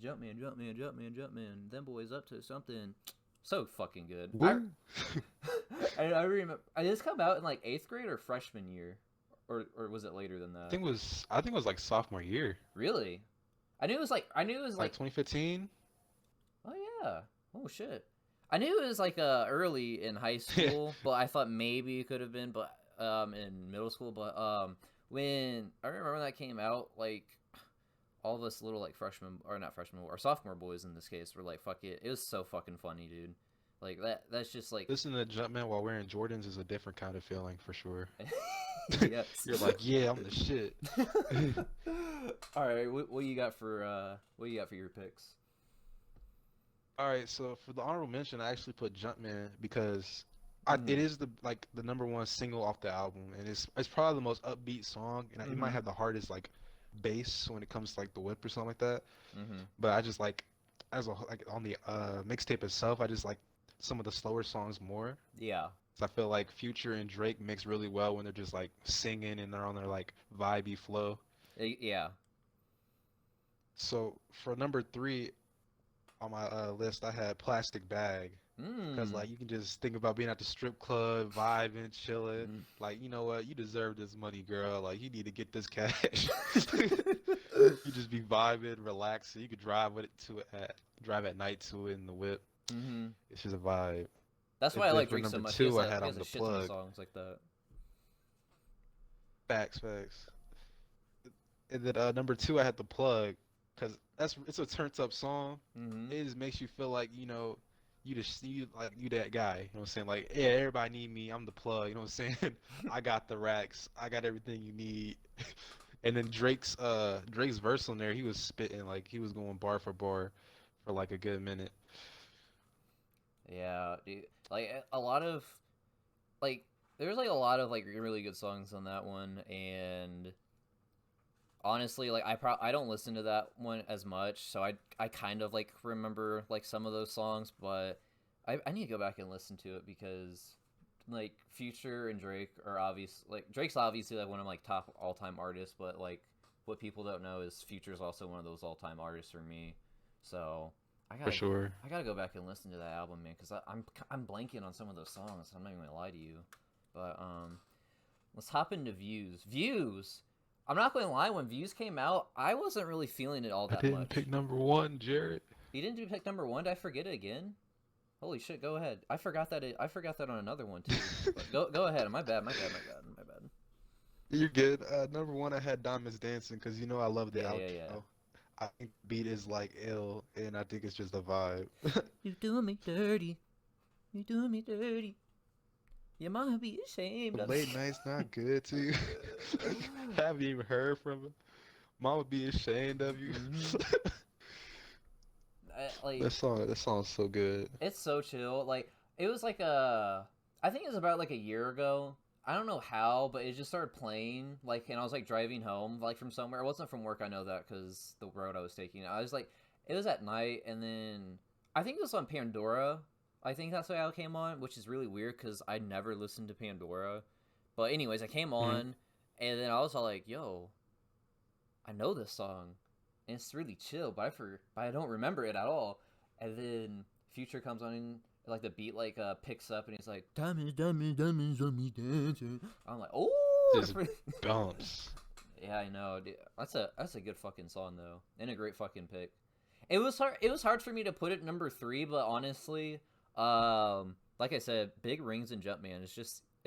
Jumpman, Jumpman, Jumpman, Jumpman. Them boys up to something. So fucking good. Woo. I remember. Did this come out in like eighth grade or freshman year, or was it later than that? I think it was like sophomore year, Really? I knew it was like like. 2015. Oh yeah. Oh shit. I knew it was like early in high school, but I thought maybe it could have been, but in middle school. But when I remember when that came out, like all of us little like freshmen or not freshmen or sophomore boys in this case were like, fuck it. It was so fucking funny, dude. Like that's just like Listening to Jumpman while wearing Jordans is a different kind of feeling for sure. yes. You're like, yeah, I'm the shit. All right, what you got for your picks? All right, so for the honorable mention, I actually put Jumpman because it Mhm. is the number one single off the album, and it's probably the most upbeat song, and it might Mhm. have the hardest like bass when it comes to like the whip or something like that. Mhm. But I just like like on the mixtape itself, I just like some of the slower songs more. Yeah. So I feel like Future and Drake mix really well when they're just like singing and they're on their like vibey flow. Yeah. So for number three on my list, I had Plastic Bag. Cause Mm. like you can just think about being at the strip club, vibing, chilling. Mm. Like, you know what? You deserve this money, girl. Like you need to get this cash. You just be vibing, relaxing. You could drive with it drive at night to it in the whip. Mm-hmm. It's just a vibe. That's And why I then like for Drake so number much. two, I had He has on a the shit ton of plug. songs like that. Facts, facts. And then number two, I had the plug, cause it's a turned up song. Mm-hmm. It just makes you feel like you that guy. You know what I'm saying? Like, yeah, everybody need me. I'm the plug. You know what I'm saying? I got the racks. I got everything you need. And then Drake's verse on there, he was spitting like he was going bar for like a good minute. Yeah, dude. Like a lot of like there's like a lot of like really good songs on that one, and honestly, like I don't listen to that one as much, so I kind of like remember like some of those songs, but I need to go back and listen to it because like Future and Drake are obvious. Like Drake's obviously like one of my top all time artists, but like what people don't know is Future's also one of those all time artists for me. So I For gotta sure. I gotta go back and listen to that album, man, because I'm blanking on some of those songs. I'm not even gonna lie to you, but let's hop into Views. Views. I'm not going to lie. When Views came out, I wasn't really feeling it all I that didn't pick much. number one, Jared. You didn't do pick number one. Did I forget it again? Holy shit! Go ahead. I forgot that. I forgot that on another one too. But go ahead. My bad. My bad. My bad. My bad. You're good. Number one, I had Diamonds Dancing because you know I love the Yeah, yeah, yeah. outro. I think the beat is like ill, and I think it's just a vibe. You doing me dirty. You doing me dirty. You might be ashamed But of late me. night's not good to you. Haven't even heard from him. Mama be ashamed of you. Mm-hmm. Like That song's so good. it's so chill. Like it was like I think it was about like a year ago. I don't know how, but it just started playing. Like, and I was like driving home, like from somewhere. It wasn't from work. I know that because the road I was taking. I was like, it was at night, and then I think it was on Pandora. I think that's why I came on, which is really weird because I never listened to Pandora. But anyways, I came Hmm. on, and then I was all like, "Yo, I know this song, and it's really chill, but I don't remember it at all." And then Future comes on, and like the beat like picks up, and he's like, "Diamonds, diamonds, diamonds on me dancing." I'm like, "Oh, Just bounce. yeah, I know, dude. That's a good fucking song though, and a great fucking pick." It was hard. It was hard for me to put it number three, but honestly, like I said, Big Rings and Jumpman is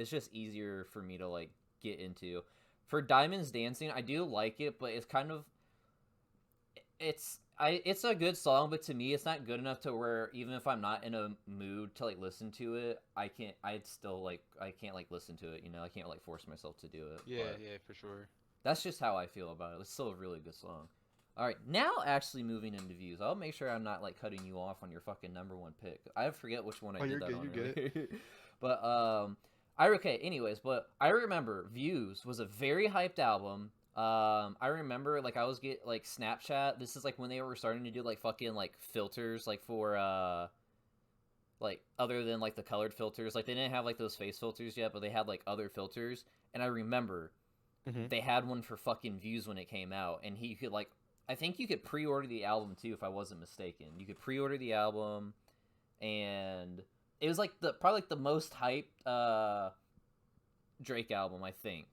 just easier for me to like get into. For Diamonds Dancing, I do like it, but it's kind of it's a good song, but to me, it's not good enough to where even if I'm not in a mood to like listen to it, I can't like listen to it. You know, I can't like force myself to do it. Yeah, But yeah, for sure. that's just how I feel about it. It's still a really good song. All right, now actually moving into Views. I'll make sure I'm not like cutting you off on your fucking number one pick. I forget which one I Oh, did you're that good. on You're good. earlier. But I okay. Anyways, but I remember Views was a very hyped album. I remember like I was get like Snapchat. This is like when they were starting to do like fucking like filters like for like other than like the colored filters. Like they didn't have like those face filters yet, but they had like other filters. And I remember Hmm. they had one for fucking Views when it came out, and he could like I think you could pre-order the album too if I wasn't mistaken. You could pre-order the album, and it was like the probably like the most hyped Drake album. I think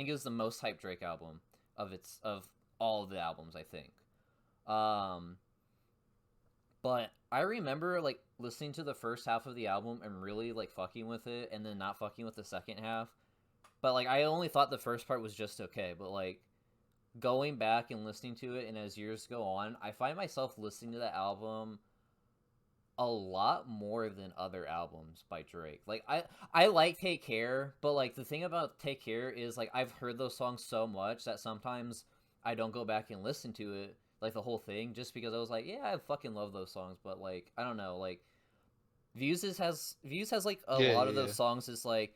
it was the most hyped Drake album of all of the albums. I think. Um, but I remember like listening to the first half of the album and really like fucking with it, and then not fucking with the second half. But like I only thought the first part was just okay, but like going back and listening to it, and as years go on, I find myself listening to the album a lot more than other albums by Drake. Like I like Take Care, but like the thing about Take Care is like I've heard those songs so much that sometimes I don't go back and listen to it like the whole thing just because I was like, yeah, I fucking love those songs, but like I don't know, like Views has like a Yeah, lot yeah, of yeah. those songs is like,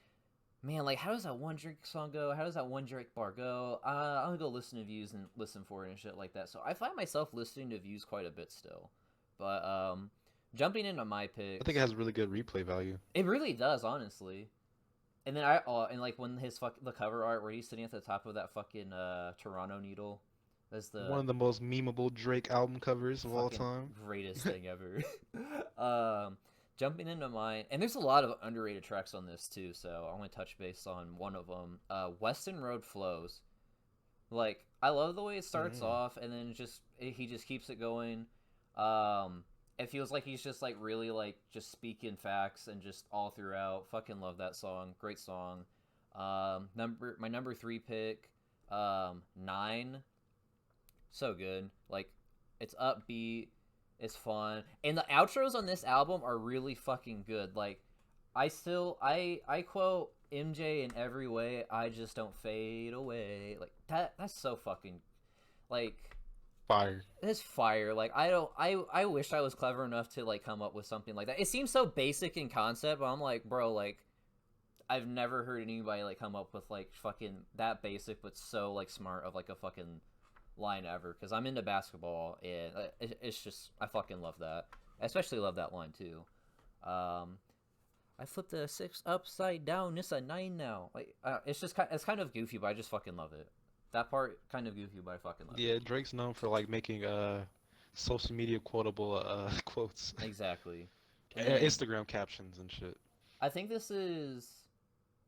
man, like how does that one Drake song go? How does that one Drake bar go? I'm gonna go listen to Views and listen for it and shit like that. So I find myself listening to Views quite a bit still. But jumping into my I think it picks, has really good replay value. it really does, honestly. And then and like when the cover art where he's sitting at the top of that fucking Toronto needle, that's One the of the most memeable Drake album covers of all fucking time. greatest thing ever. um, Jumping into mine, and there's a lot of underrated tracks on this too. So I want to touch base on one of them. Weston Road Flows. Like I love the way it starts Mm. off, and then he just keeps it going. Um, it feels like he's just like really like just speaking facts and just all throughout. Fucking love that song. Great song. My number three pick, Nine. So good. Like it's upbeat, it's fun, and the outros on this album are really fucking good. Like I quote MJ in every way. I just don't fade away. Like that. That's so fucking like Fire. it's fire. Like I don't. I wish I was clever enough to like come up with something like that. It seems so basic in concept, but I'm like, bro, like I've never heard anybody like come up with like fucking that basic but so like smart of like a fucking line ever. Because I'm into basketball and it's just I fucking love that. I especially love that line too. Um, I flipped a six upside down. It's a nine now. Like it's kind of goofy, but I just fucking love it. That part kind of goofy, but I fucking love Yeah, it. Drake's known for like making social media quotable quotes, Exactly. And then Instagram captions and shit. I think this is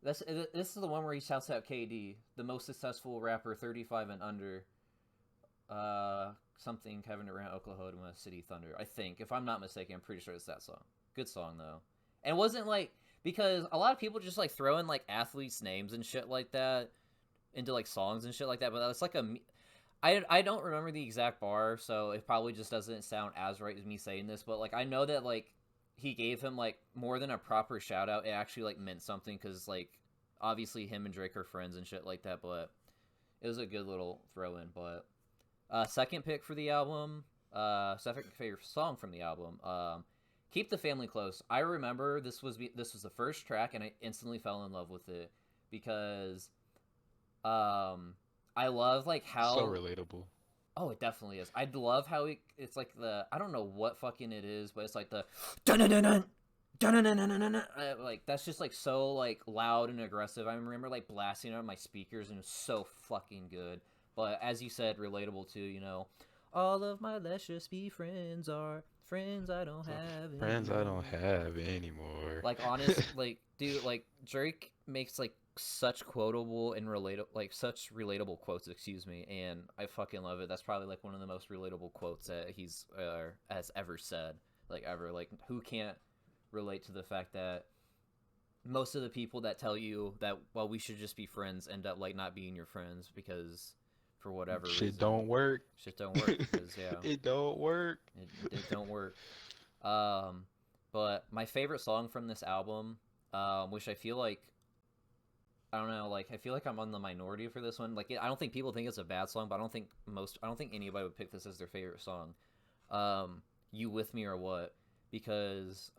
the one where he shouts out KD, the most successful rapper, 35 and under. Something Kevin Durant, Oklahoma City Thunder. I think, if I'm not mistaken, I'm pretty sure it's that song. Good song though, and it wasn't like because a lot of people just like throw in like athletes' names and shit like that into like songs and shit like that. But it's like I don't remember the exact bar, so it probably just doesn't sound as right as me saying this. But like I know that like he gave him like more than a proper shout out. It actually like meant something because like obviously him and Drake are friends and shit like that. But it was a good little throw in. But second pick for the album, second favorite song from the album. Keep the Family Close. I remember this was the first track, and I instantly fell in love with it because I love like So how relatable. oh it definitely is. I love how it's like the I don't know what fucking it is, but it's like the dun dun dun dun like that's just like so like loud and aggressive. I remember like blasting it on my speakers and it was so fucking good. But as you said, relatable too. All of my let's just be friends are friends I don't So have friends I don't anymore. have anymore. Like honest, like dude, like Drake makes like such quotable and relatable, like such relatable quotes. Excuse me, and I fucking love it. That's probably like one of the most relatable quotes that he's has ever said, like ever. Like who can't relate to the fact that most of the people that tell you that well we should just be friends end up like not being your friends because for whatever Shit reason don't work. shit don't work because yeah It don't work. it don't work. um but my favorite song from this album, which I feel like I don't know, like I feel like I'm on the minority for this one. Like I don't think people think it's a bad song, but I don't think anybody would pick this as their favorite song. You with me or what? Because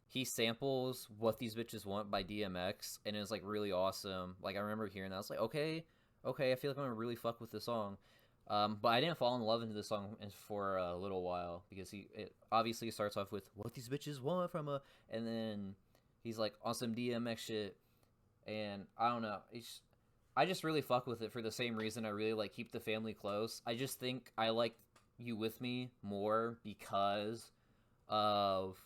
he samples "What These Bitches Want" by DMX, and it's like really awesome. Like I remember hearing that, I was like, okay, I feel like I'm gonna really fuck with this song. But I didn't fall in love into this song for a little while because it obviously starts off with "What These Bitches Want" and then he's like on some DMX shit, and I don't know. I just really fuck with it for the same reason I really like Keep the Family Close. I just think I like You With Me more because of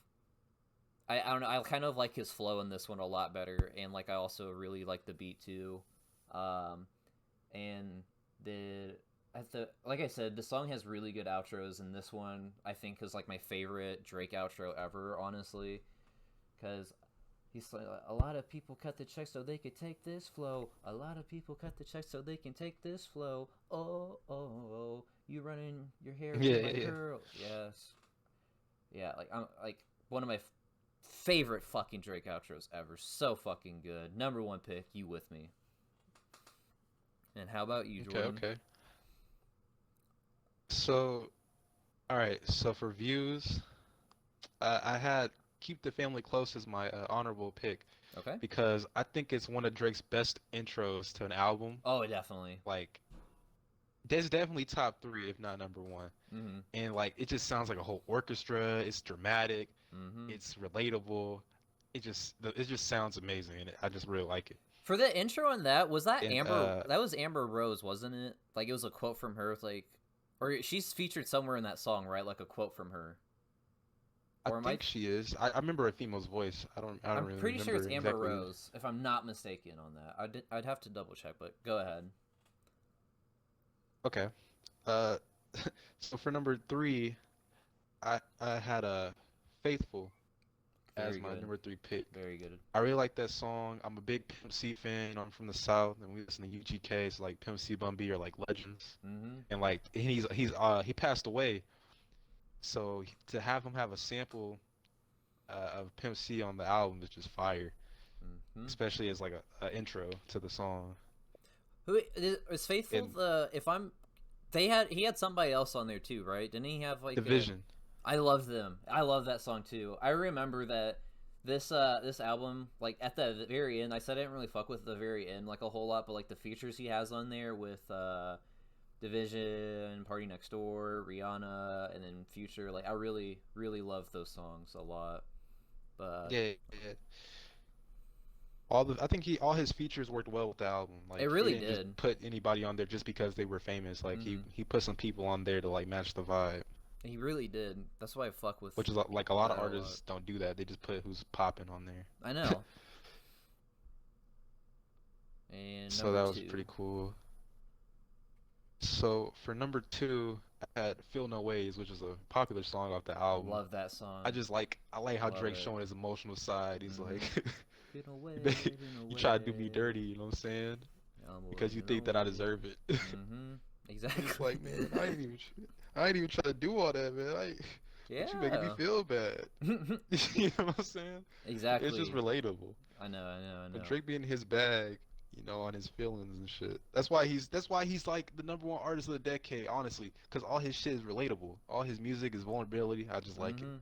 I don't know. I kind of like his flow in this one a lot better, and like I also really like the beat too. Um, and the at the like I said, the song has really good outros, and this one I think is like my favorite Drake outro ever, honestly, because he's like, a lot of people cut the check so they could take this flow. A lot of people cut the check so they can take this flow. Oh, oh, oh, you running your hair Yeah, through my yeah, yeah. curls. Yes. Yeah, like I'm like one of my favorite fucking Drake outros ever. So fucking good. Number one pick, You With Me. And how about you, Okay, Jordan? okay. So, all right. So for views, I had Keep the Family Close as my honorable pick Okay. because I think it's one of Drake's best intros to an album. Oh, definitely. Like, there's definitely top three, if not number one. Mm-hmm. And like, it just sounds like a whole orchestra. It's dramatic. Mm-hmm. It's relatable. it just sounds amazing, and I just really like it. For the intro on that, was that And Amber? That was Amber Rose, wasn't it? Like it was a quote from her, like, or she's featured somewhere in that song, right? Like a quote from her. I Or am I? think she is. I remember a female's voice. I don't I'm really pretty sure remember it's Amber exactly. Rose, if I'm not mistaken on that. I'd have to double check, but go ahead. Okay. Uh, so for number three, I had a Faithful as Very my good, number three pick. very good. I really like that song. I'm a big Pimp C fan. You know, I'm from the South, and we listen to UGK. So like Pimp C, Bun B are like legends. Mm-hmm. And like he passed away. So to have him have a sample of Pimp C on the album is just fire, Mm-hmm. especially as like a intro to the song. Who is Faithful? And The if I'm, he had somebody else on there too, right? Didn't he have like a? Division. I love them. I love that song too. I remember that this album, like at the very end, I said I didn't really fuck with the very end like a whole lot, but like the features he has on there with Division, Party Next Door, Rihanna, and then Future, like I really love those songs a lot. But Yeah, yeah. I think he all his features worked well with the album. it Like he really didn't just did. put anybody on there just because they were famous. Like Mm-hmm. he put some people on there to like match the vibe, He really did. That's why I fuck with which is like a lot of that a lot. artists don't do that. They just put who's popping on I there. know. And So number that was two, pretty cool. So for number two, I had Feel No Ways, which is a popular song off the album. love that song. I like how Love Drake's it. showing his emotional side. He's like, Mm-hmm. Been away, been you try to do me away. dirty, you know what I'm saying? I'm Because you wasn't think that I away. deserve it. Mm-hmm. I'm just like, man, Exactly. I ain't even try to do all that, man. But you making me Yeah. feel bad. You know what I'm saying? It's just Exactly. relatable. I know. I know. I But know. Drake being in his bag, on his feelings and shit. That's why he's like the number one artist of the decade, honestly. Because all his shit is relatable. All his music is vulnerability. I just like it. Mm-hmm.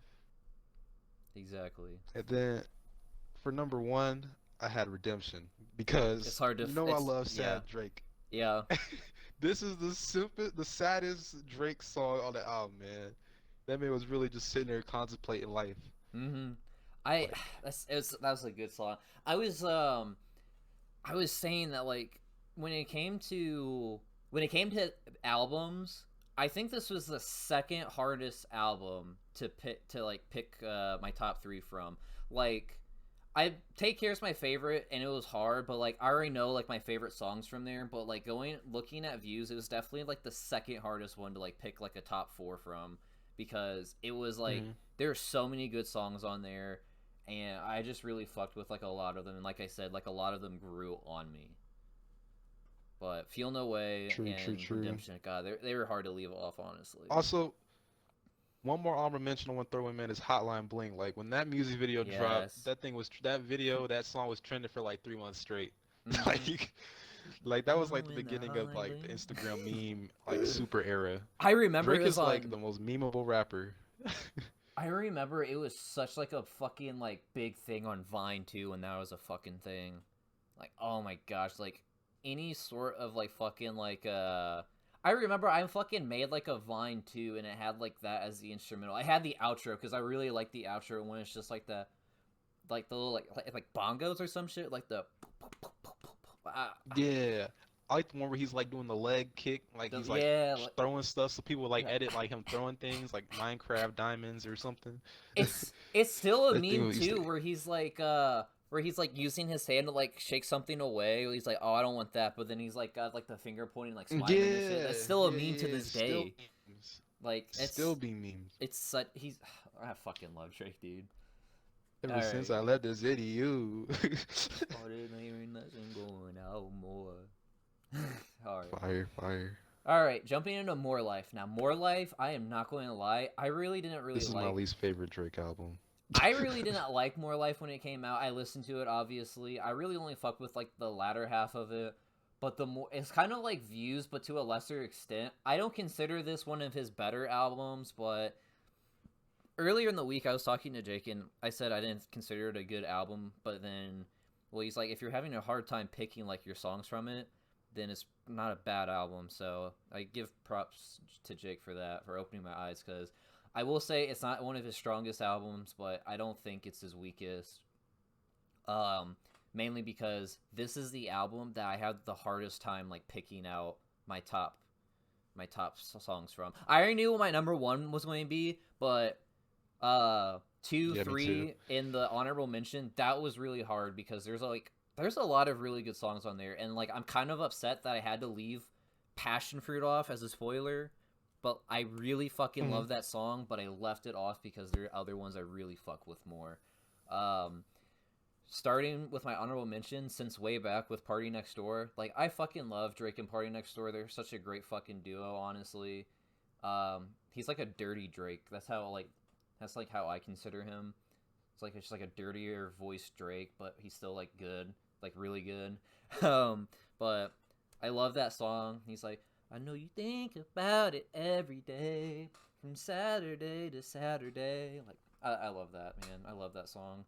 Exactly. And then for number one, I had Redemption because It's hard to. I It's love yeah. sad Drake. Yeah. This is the saddest Drake song on the album, man. That man was really just sitting there contemplating life. Mm-hmm. I Like, that was a good song. I was I was saying that like when it came to albums, I think this was the second hardest album to pick my top three from. Like I Take Care is my favorite, and it was hard, but like I already know like my favorite songs from there. But like looking at views, it was definitely like the second hardest one to like pick like a top four from because it was like mhm. there are so many good songs on there, and I just really fucked with like a lot of them. And like I said, like a lot of them grew on me. But Feel No Way True, true, and true. Redemption, God, they were hard to leave off, honestly. Also, one more honorable mention I want to throw in, man, is Hotline Bling. Like when that music video dropped, Yes. that song was trending for like 3 months straight. Mm-hmm. Like, like that was like the Blowing the beginning of hotline like the bling. Instagram meme like super era. I remember it Drake was is like on. the most memeable rapper. I remember it was such like a fucking like big thing on Vine too, when that was a fucking thing. Like, oh my gosh, like any sort of like fucking like I remember I fucking made like a Vine too, and it had like that as the instrumental. I had the outro because I really like the outro when it's just like the little like bongos or some shit, like Yeah. I like the one where he's like doing the leg kick, like he's like yeah, like, throwing stuff so people like yeah. edit like him throwing things like Minecraft diamonds or something. It's still a That thing meme was used to too where he's like using his hand to like shake something away. He's like, "Oh, I don't want that," but then he's like got like the finger pointing, like smiling and shit. Yeah, That's still a yeah, meme to yeah. this Still day. memes. Like Still be memes. it's such he's I fucking love Drake, dude. All Ever since right, I left the city, you. oh, there ain't nothing going out more. All right. Fire, fire. All right, jumping into More Life. Now, More Life, I am not going to lie, I really didn't really This is my like. least favorite Drake album. I really didn't like More Life when it came out. I listened to it, obviously. I really only fucked with like the latter half of it. But the more it's kind of like Views, but to a lesser extent. I don't consider this one of his better albums, but earlier in the week I was talking to Jake and I said I didn't consider it a good album, but then well he's like if you're having a hard time picking like your songs from it, then it's not a bad album. So I give props to Jake for that, for opening my eyes, because I will say it's not one of his strongest albums, but I don't think it's his weakest. Um, Mainly because this is the album that I had the hardest time like picking out my top songs from. I already knew what my number one was going to be, but two, Yeah, me too. three in the honorable mention, that was really hard because there's a lot of really good songs on there, and like I'm kind of upset that I had to leave Passion Fruit off as a spoiler, but I really fucking Mhm. love that song, but I left it off because there are other ones I really fuck with more. Um, Starting with my honorable mention since way back with Party Next Door, like I fucking love Drake and Party Next Door. They're such a great fucking duo, honestly. He's like a dirty Drake. That's like how I consider him. It's like a dirtier voice Drake, but he's still like good, like really good. But I love that song. He's like, I know you think about it every day, from Saturday to Saturday. Like I love that, man. I love that song.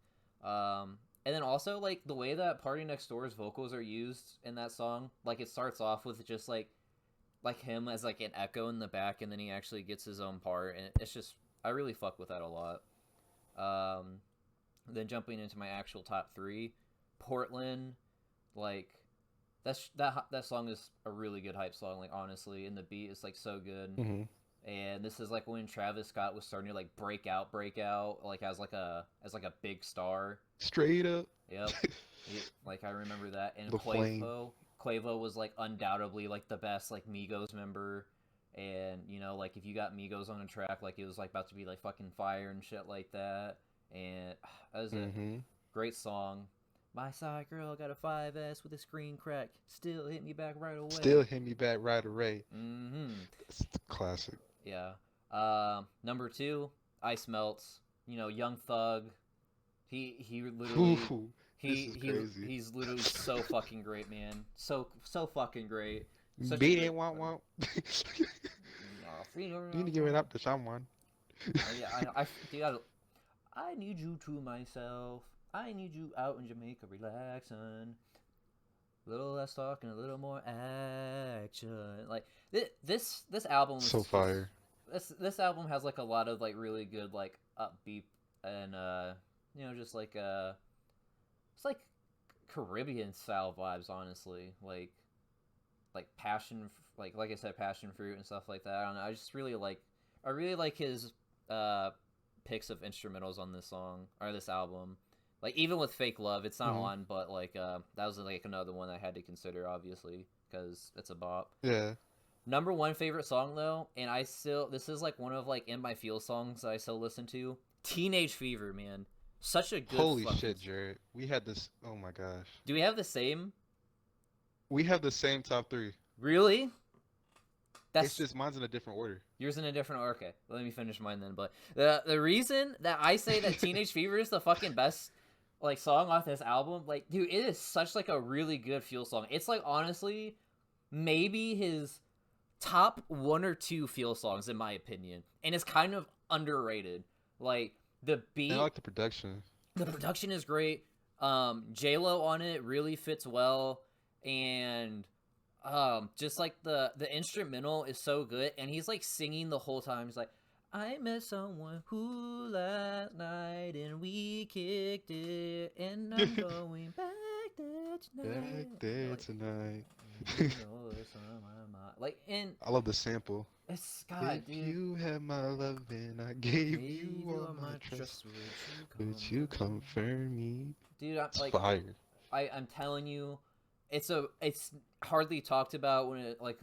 And then also like the way that Party Next Door's vocals are used in that song, like it starts off with just like him as like an echo in the back, and then he actually gets his own part, and it's just I really fuck with that a lot. Um, then jumping into my actual top three, Portland, like that song is a really good hype song, like honestly, and the beat is like so good. Mhm. And this is like when Travis Scott was starting to like break out, like as like a big star. Straight up. Yep. Like I remember that. And The flame. Quavo was like undoubtedly like the best like Migos member. And you know, like if you got Migos on a track, like it was like about to be like fucking fire and shit like that. And that was a Mhm. great song. My side girl got a 5S with a screen crack. Still hit me back right Still away. hit me back right away. Mm-hmm. It's a classic. Yeah. Number two, Ice Melts. You know, Young Thug. He literally Ooh, this is crazy. he's literally so fucking great, man. So fucking great. Such a Beat it, great want artist. want. Need to give it up to someone. Yeah, dude, I need you to myself. I need you out in Jamaica relaxing. A little less talk and a little more action. Like this album So is just fire. this album has like a lot of like really good like upbeat and you know just like it's like Caribbean style vibes, honestly. Like passion, like I said, passion fruit and stuff like that. I don't know. I really like his uh picks of instrumentals on this song or this album. Like even with Fake Love, it's not Hmm. on, but like that was like another one I had to consider, obviously, because it's a bop. Yeah. Number one favorite song though, and I still this is like one of like in my feel songs that I still listen to. Teenage Fever, man, such a good Holy fucking. shit, Jared. We had this. Oh my gosh. Do we have the same? We have the same top three. Really? It's That's just mine's in a different order. yours in a different. Okay, let me finish mine then. But the reason that I say that Teenage Fever is the fucking best like song off this album, like dude, it is such like a really good feel song. It's like honestly maybe his top one or two feel songs in my opinion, and it's kind of underrated. Like the And I beat, like the production. the production is great. J Lo on it really fits well, and just like the instrumental is so good, and he's like singing the whole time. He's like, I met someone who last night and we kicked it, and I'm going back there Back tonight. there Like, tonight. you know what's on my mind. Like, and I love the sample. it's If God, dude. you had my love and I gave you Gave you all all my my trust, trust, would you comfort me? dude? I'm It's like, fire. I'm telling you, it's hardly talked about when it like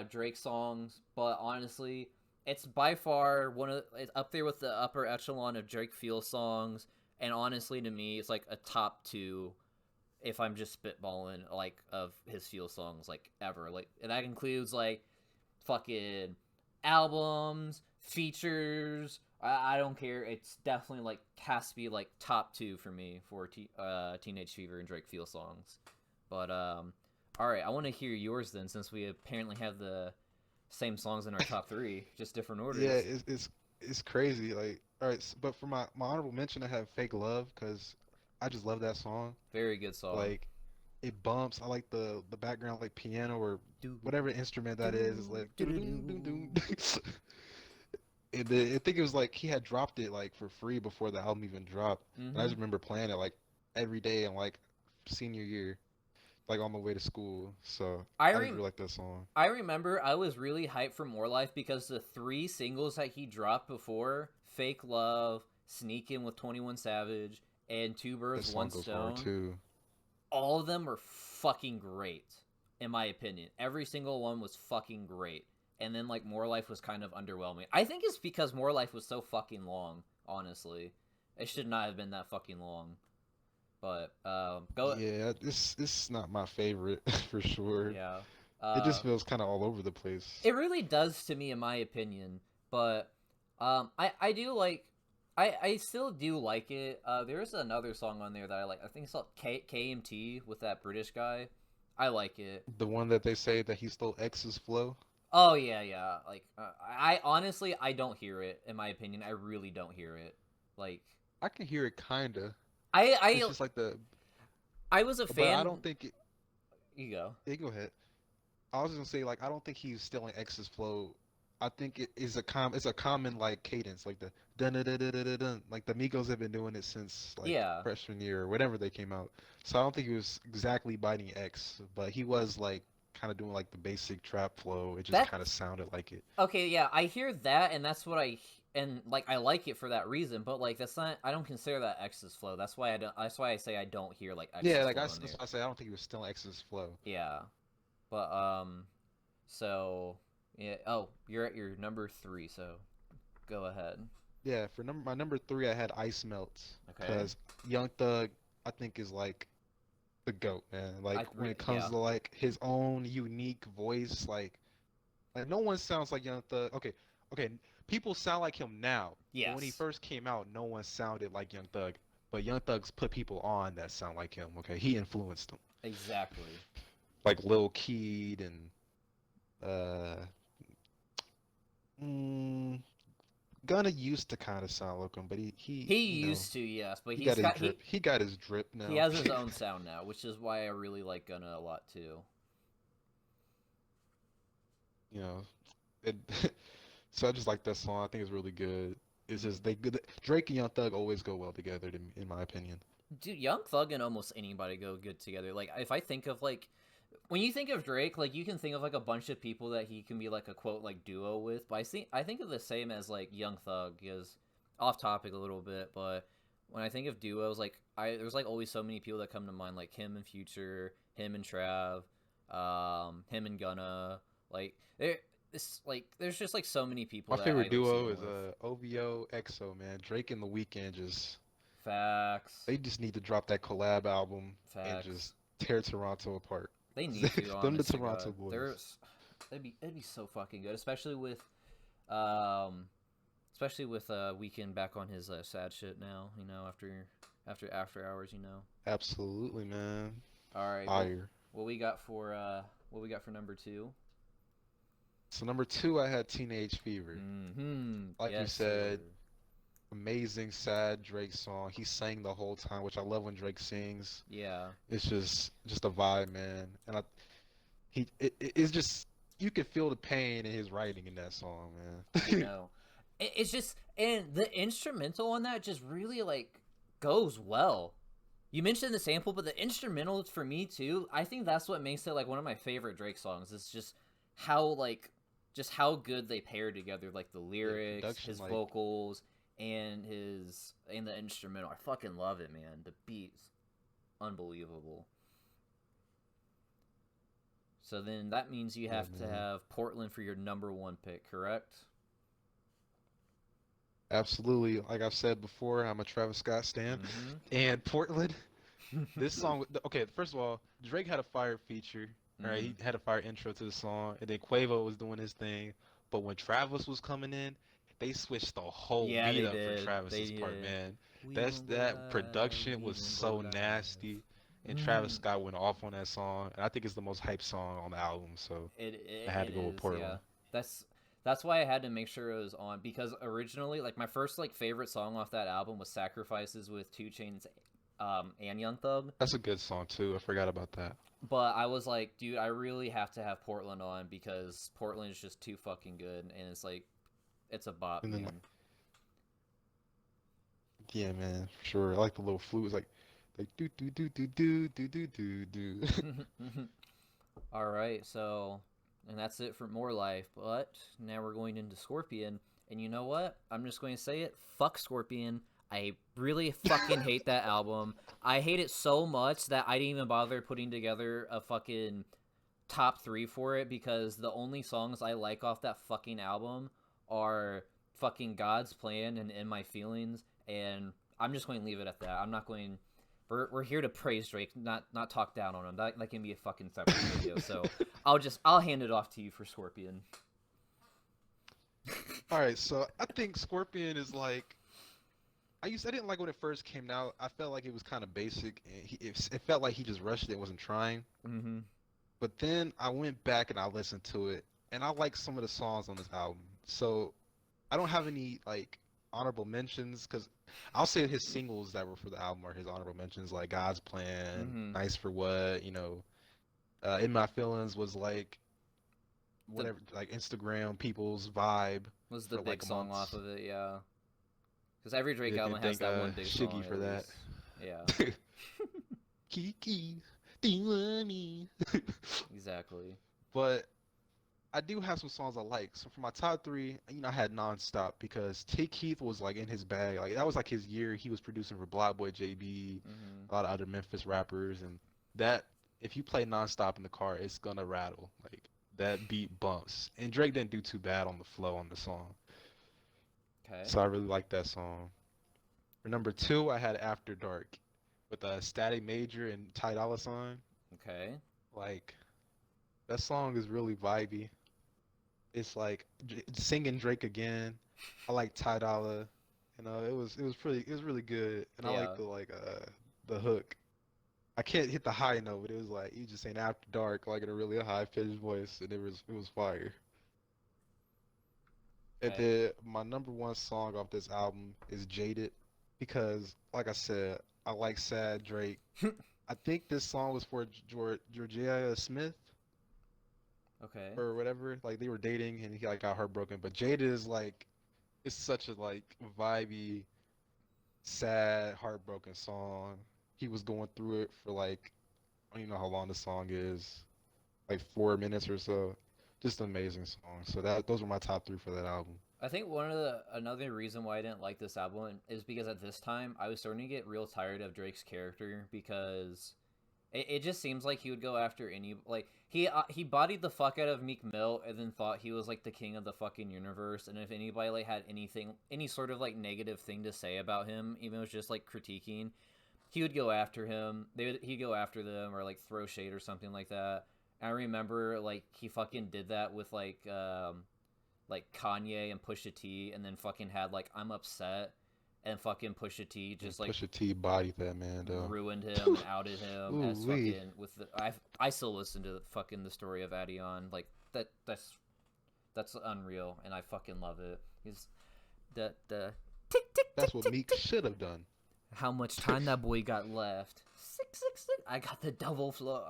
Drake songs, but honestly, it's by far it's up there with the upper echelon of Drake feel songs, and honestly, to me, it's like a top two if I'm just spitballing like of his feel songs like ever. Like and that includes like fucking albums, features. I don't care. It's definitely like has to be like top two for me for Teenage Fever and Drake feel songs. But all right, I want to hear yours then, since we apparently have the same songs in our top three, just different Yeah, orders. it's crazy. Like, all right, but for my honorable mention, I have "Fake Love" because I just love that song. Very good song. Like, it bumps. I like the background, like piano or Do whatever instrument that is. It's do like, do do doo-doo-doo-doo-doo. do. And then, I think it was like he had dropped it like for free before the album even dropped, and I Mm-hmm. just remember playing it like every day in like senior year, like on my way to school. So I I just rem- really like that song. I remember I was really hyped for More Life because the three singles that he dropped before, Fake Love, Sneak In with 21 Savage, and Two That Birds, One song goes hard Stone, too. all of them were fucking great, in my opinion. Every single one was fucking great. And then, like, More Life was kind of underwhelming. I think it's because More Life was so fucking long, honestly. It should not have been that fucking long. But, go. Yeah, this is not my favorite for sure. Yeah. It just Uh, feels kind of all over the place. It really does to me, in my opinion. But I do like. I still do like it. There's another song on there that I like. I think it's called KMT with that British guy. I like it. The one that they say that he stole X's flow. Oh yeah, yeah. Like I honestly I don't hear it. In my opinion, I really don't hear it. Like I can hear it kinda. I It's I just like the, I was a but I don't fan. think it. You go. Yeah, go ahead. I was gonna say like I don't think he's stealing X's flow. I think it is it's a common like cadence like the dun dun dun dun dun dun. Like the Migos have been doing it since like Yeah. freshman year or whenever they came out. So I don't think he was exactly biting X, but he was like kind of doing like the basic trap flow. It just kind of That's sounded like it. okay. Yeah, I hear that, and that's what and like I like it for that reason. But like that's not. I don't consider that X's flow. That's why I don't. That's why I say I don't hear like Yeah, X's like flow in that's there. why I say I don't think he was stealing X's flow. Yeah. But so yeah. Oh, you're at your number three. So go ahead. Yeah, for my number three, I had Ice Melts Okay. because Young Thug I think is like the goat, man. Like when it comes Yeah. to like his own unique voice, like no one sounds like Young Thug. Okay, okay, people sound like him now, but when he Yes. first came out, no one sounded like Young Thug. But Young Thug's put people on that sound like him. Okay, he influenced them, Exactly. like Lil Keed and uh, mm, Gunna used to kind of sound like him, but He used to, yes, but he got his he drip. He got his drip he now. has his own sound now, which is why I really like Gunna a lot too. you know, it, so I just like that song. I think it's really good. It's Hmm. just they good. Drake and Young Thug always go well together, in my opinion. Dude, Young Thug and almost anybody go good together. Like if I think of like when you think of Drake, like you can think of like a bunch of people that he can be like a quote like duo with. But I think of the same as like Young Thug is off topic a little bit, but when I think of duos, like there's like always so many people that come to mind, like him and Future, him and Trav, him and Gunna. Like there's just like so many people My that I favorite like see duo him is with. OVO EXO, man. Drake and The Weeknd just Facts, they just need to drop that collab album and facts. just tear Toronto apart. They need to, Them the honest to Toronto God. boys. There's it'd be so fucking good, um especially with Weekend back on his sad shit now. After hours. Absolutely, man. All right, Fire. what we got for number two? So number two, I had Teenage Fever. Mm-hmm. Like you Yes, sir. said, amazing sad Drake song. He sang the whole time, which I love when Drake sings. Yeah, It's just a vibe, man. And it's just you can feel the pain in his writing in that song, I man. know. It's just and the instrumental on that just really like goes well. You mentioned the sample, but the instrumental for me too. I think that's what makes it like one of my favorite Drake songs. It's just how like just how good they pair together, like the Yeah, lyrics, production his like vocals, and the instrumental. I fucking love it, man. The beats, unbelievable. So then that means you yeah, have to man. have Portland for your number one pick, correct? Absolutely. Like I've said before, I'm a Travis Scott stan. Mm-hmm. And Portland, this song, okay, first of all, Drake had a fire feature, right? mm. He had a fire intro to the song, and then Quavo was doing his thing. But when Travis was coming in, they switched the whole Yeah, beat they up for did. They Travis's part, did. man. We won't go That live. production We was won't go so live. nasty, and Travis Mm. Scott went off on that song, and I think it's the most hyped song on the album, so I had It to go with is, yeah. Portland. That's that's why I had to make sure it was on because originally, like my first like favorite song off that album was "Sacrifices" with Two Chainz, and Young Thug. That's a good song too. I forgot about that. But I was like, dude, I really have to have Portland on because Portland is just too fucking good, and it's like, it's a bop, And then man. yeah, man, for sure. I like the little flute. It's like Like do do do do do do do do do. All right, so and that's it for More Life. But now we're going into Scorpion, and you know what? I'm just going to say it. Fuck Scorpion. I really fucking hate that album. I hate it so much that I didn't even bother putting together a fucking top three for it because the only songs I like off that fucking album are fucking God's Plan and In My Feelings, and I'm just going to leave it at that. I'm not going. We're here to praise Drake, not talk down on him. That can be a fucking separate video. So I'll hand it off to you for Scorpion. All right, so I think Scorpion is like I didn't like when it first came out. I felt like it was kind of basic, and it felt like he just rushed it and wasn't trying. Mm-hmm. But then I went back and I listened to it, and I like some of the songs on this album. So I don't have any like honorable mentions because I'll say his singles that were for the album are his honorable mentions, like God's Plan, Mm-hmm. Nice for What, you know, In My Feelings was like The whatever, like Instagram people's vibe was the for big like a song month. off of it, yeah. Because every Drake Yeah, album then has thank that one big song Shiggy at for that. least. Yeah, Kiki, Diwani. exactly. But I do have some songs I like. So for my top three, I had Nonstop because Take Keith was like in his bag. Like that was like his year. He was producing for Block Boy JB, Mm-hmm. a lot of other Memphis rappers, and that if you play Nonstop in the car, it's gonna rattle. Like that beat bumps. And Drake didn't do too bad on the flow on the song. Okay. So I really like that song. For number two, I had After Dark with Static Major and Ty Dolla $ign. Okay. Like that song is really vibey. It's like singing Drake again. I like Ty Dolla. It was really good, and I like Yeah. the hook. I can't hit the high note, but it was like you just saying after dark, like in a really high pitched voice, and it was fire. And Okay. then my number one song off this album is Jaded, because like I said, I like sad Drake. I think this song was for Georgia Smith Okay. or whatever. Like they were dating, and he like got heartbroken. But Jaded is like it's such a like vibey, sad, heartbroken song. He was going through it for like I don't even know how long the song is, like 4 minutes or so. Just an amazing song. So those were my top three for that album. I think another reason why I didn't like this album is because at this time I was starting to get real tired of Drake's character because it just seems like he would go after any like he bodied the fuck out of Meek Mill and then thought he was like the king of the fucking universe, and if anybody like had any sort of like negative thing to say about him, even if it was just like critiquing, he would go after him. He'd go after them or like throw shade or something like that. I remember like he fucking did that with like Kanye and Pusha T, and then fucking had like I'm upset, and fucking Pusha T And just like Pusha T bodied that man though. ruined him and outed him Ooh as wee. fucking with the I still listen to fucking the story of Adion, like that's unreal, and I fucking love it. He's the tick tick tick That's what tick Meek tick. should have done. How much time that boy got left? 666. I got the double flow.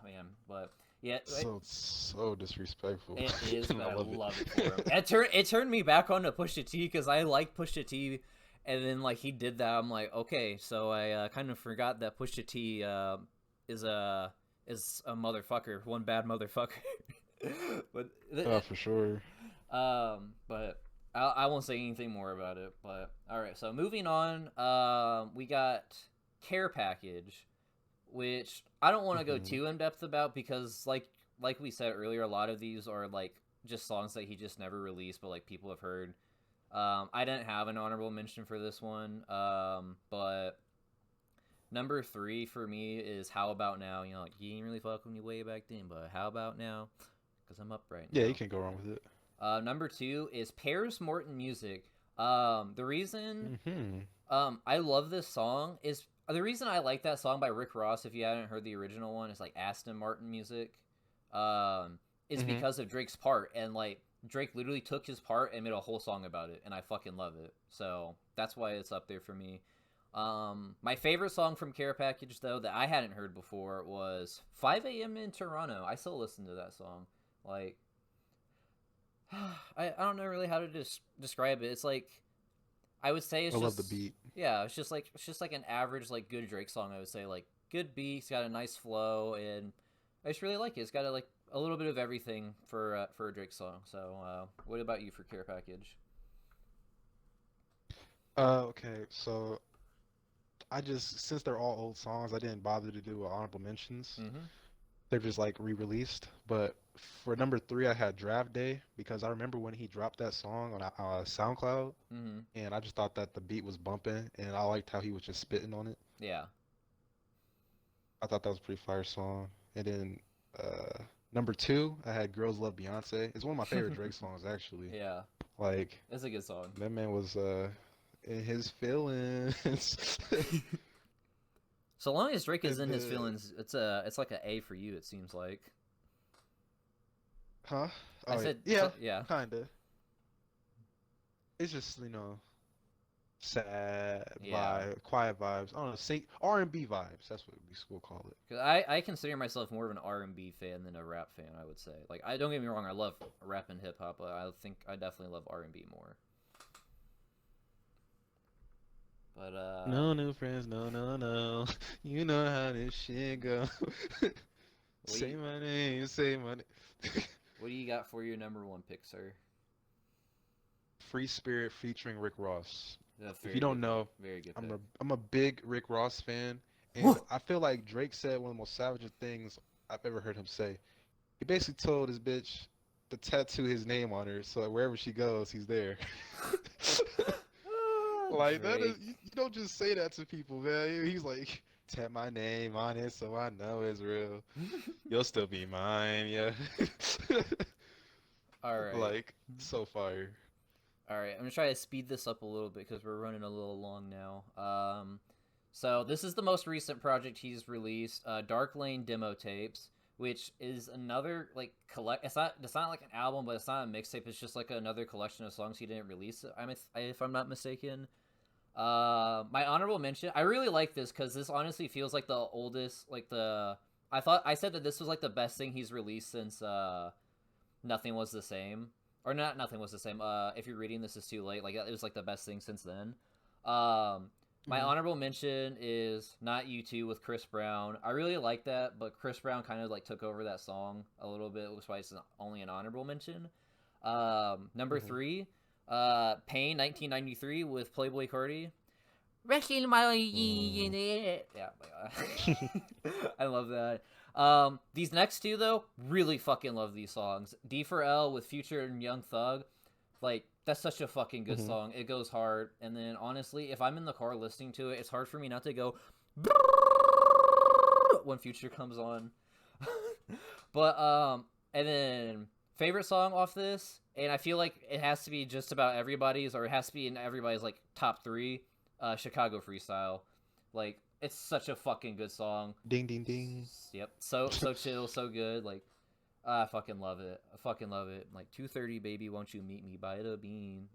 Man, but yeah, So disrespectful. it is, And but I I love it. love it for him. It turned me back on to Pusha T because I like Pusha T, and then like he did that. I'm like, okay, so I kind of forgot that Pusha T is a is a motherfucker, one bad motherfucker. but Oh, for sure. but I won't say anything more about it. But all right, so moving on, we got Care Package, which I don't want to go Hmm. too in depth about because like we said earlier, a lot of these are like just songs that he just never released, but like people have heard. I didn't have an honorable mention for this one, but number three for me is How About Now. You know, like, you didn't really fuck with me way back then, but how about now? Because I'm up right Yeah, you now. can't go wrong with it. Number two is Paris Morton Music. The reason Hmm. I love this song is the reason I like that song by Rick Ross. If you haven't heard the original one, it's like Aston Martin music. Is Hmm. because of Drake's part, and like Drake literally took his part and made a whole song about it, and I fucking love it. So that's why it's up there for me. My favorite song from Care Package though that I hadn't heard before was 5 a.m. in Toronto. I still listen to that song. Like I don't know really how to describe it. It's like I would say I it's love the just beat. yeah, it's just like an average like good Drake song. I would say like good beat, it's got a nice flow, and I just really like it. It's got like a little bit of everything for a Drake song. So, what about you for Care Package? Okay, so I just since they're all old songs, I didn't bother to do honorable mentions. Mm-hmm. They're just like re-released. But for number three, I had Draft Day because I remember when he dropped that song on SoundCloud, Mm-hmm. and I just thought that the beat was bumping, and I liked how he was just spitting on it. Yeah. I thought that was a pretty fire song. And then uh, number two, I had Girls Love Beyonce. It's one of my favorite Drake songs, actually. Yeah. Like It's a good song. that man was in his feelings. So long as Drake is And in his then, feelings, it's like a for you. It seems like. huh? I Oh said yeah, yeah. kinda. It's just sad Yeah. vibe, quiet vibes. I don't know, sing R&B vibes. That's what we will call it. Cause I consider myself more of an R&B fan than a rap fan. I would say. Like I don't get me wrong, I love rap and hip hop, but I think I definitely love R&B more. But No new friends, no, no, no. You know how this shit go. what do Say you my name, say my name. what do you got for your number one pick, sir? Free Spirit featuring Rick Ross. That's If you very don't good pick. know, Very good I'm pick. a big Rick Ross fan, and I feel like Drake said one of the most savage things I've ever heard him say. He basically told his bitch to tattoo his name on her, so that wherever she goes, he's there. Like that is Drake. you don't just say that to people, man. He's like, tap my name on it so I know it's real. You'll still be mine, yeah. All right. Like so fire. All right. I'm gonna try to speed this up a little bit because we're running a little long now. So this is the most recent project he's released, Dark Lane demo tapes, which is another like collect. It's not like an album, but it's not a mixtape. It's just like another collection of songs he didn't release. If I'm not mistaken. My honorable mention. I really like this because this honestly feels like the oldest. Like the I said that this was like the best thing he's released since Nothing Was the Same, or not Nothing Was the Same. If you're reading this is too late. Like it was like the best thing since then. My Hmm. honorable mention is Not You Two with Chris Brown. I really like that, but Chris Brown kind of like took over that song a little bit, which is why it's only an honorable mention. Number Hmm. three, Pain 1993 with Playboy Cardi. Wrecking my Mm. unit. Yeah, I love that. These next two though, really fucking love these songs. D for L with Future and Young Thug, like that's such a fucking good Hmm. song. It goes hard, and then honestly, if I'm in the car listening to it, it's hard for me not to go when Future comes on. But and then favorite song off this, and I feel like it has to be just about everybody's, or it has to be in everybody's like top three. Chicago Freestyle, like it's such a fucking good song. Ding ding ding. Yep, so chill, so good. Like I fucking love it. I fucking love it. Like 2:30, baby, won't you meet me by the bean?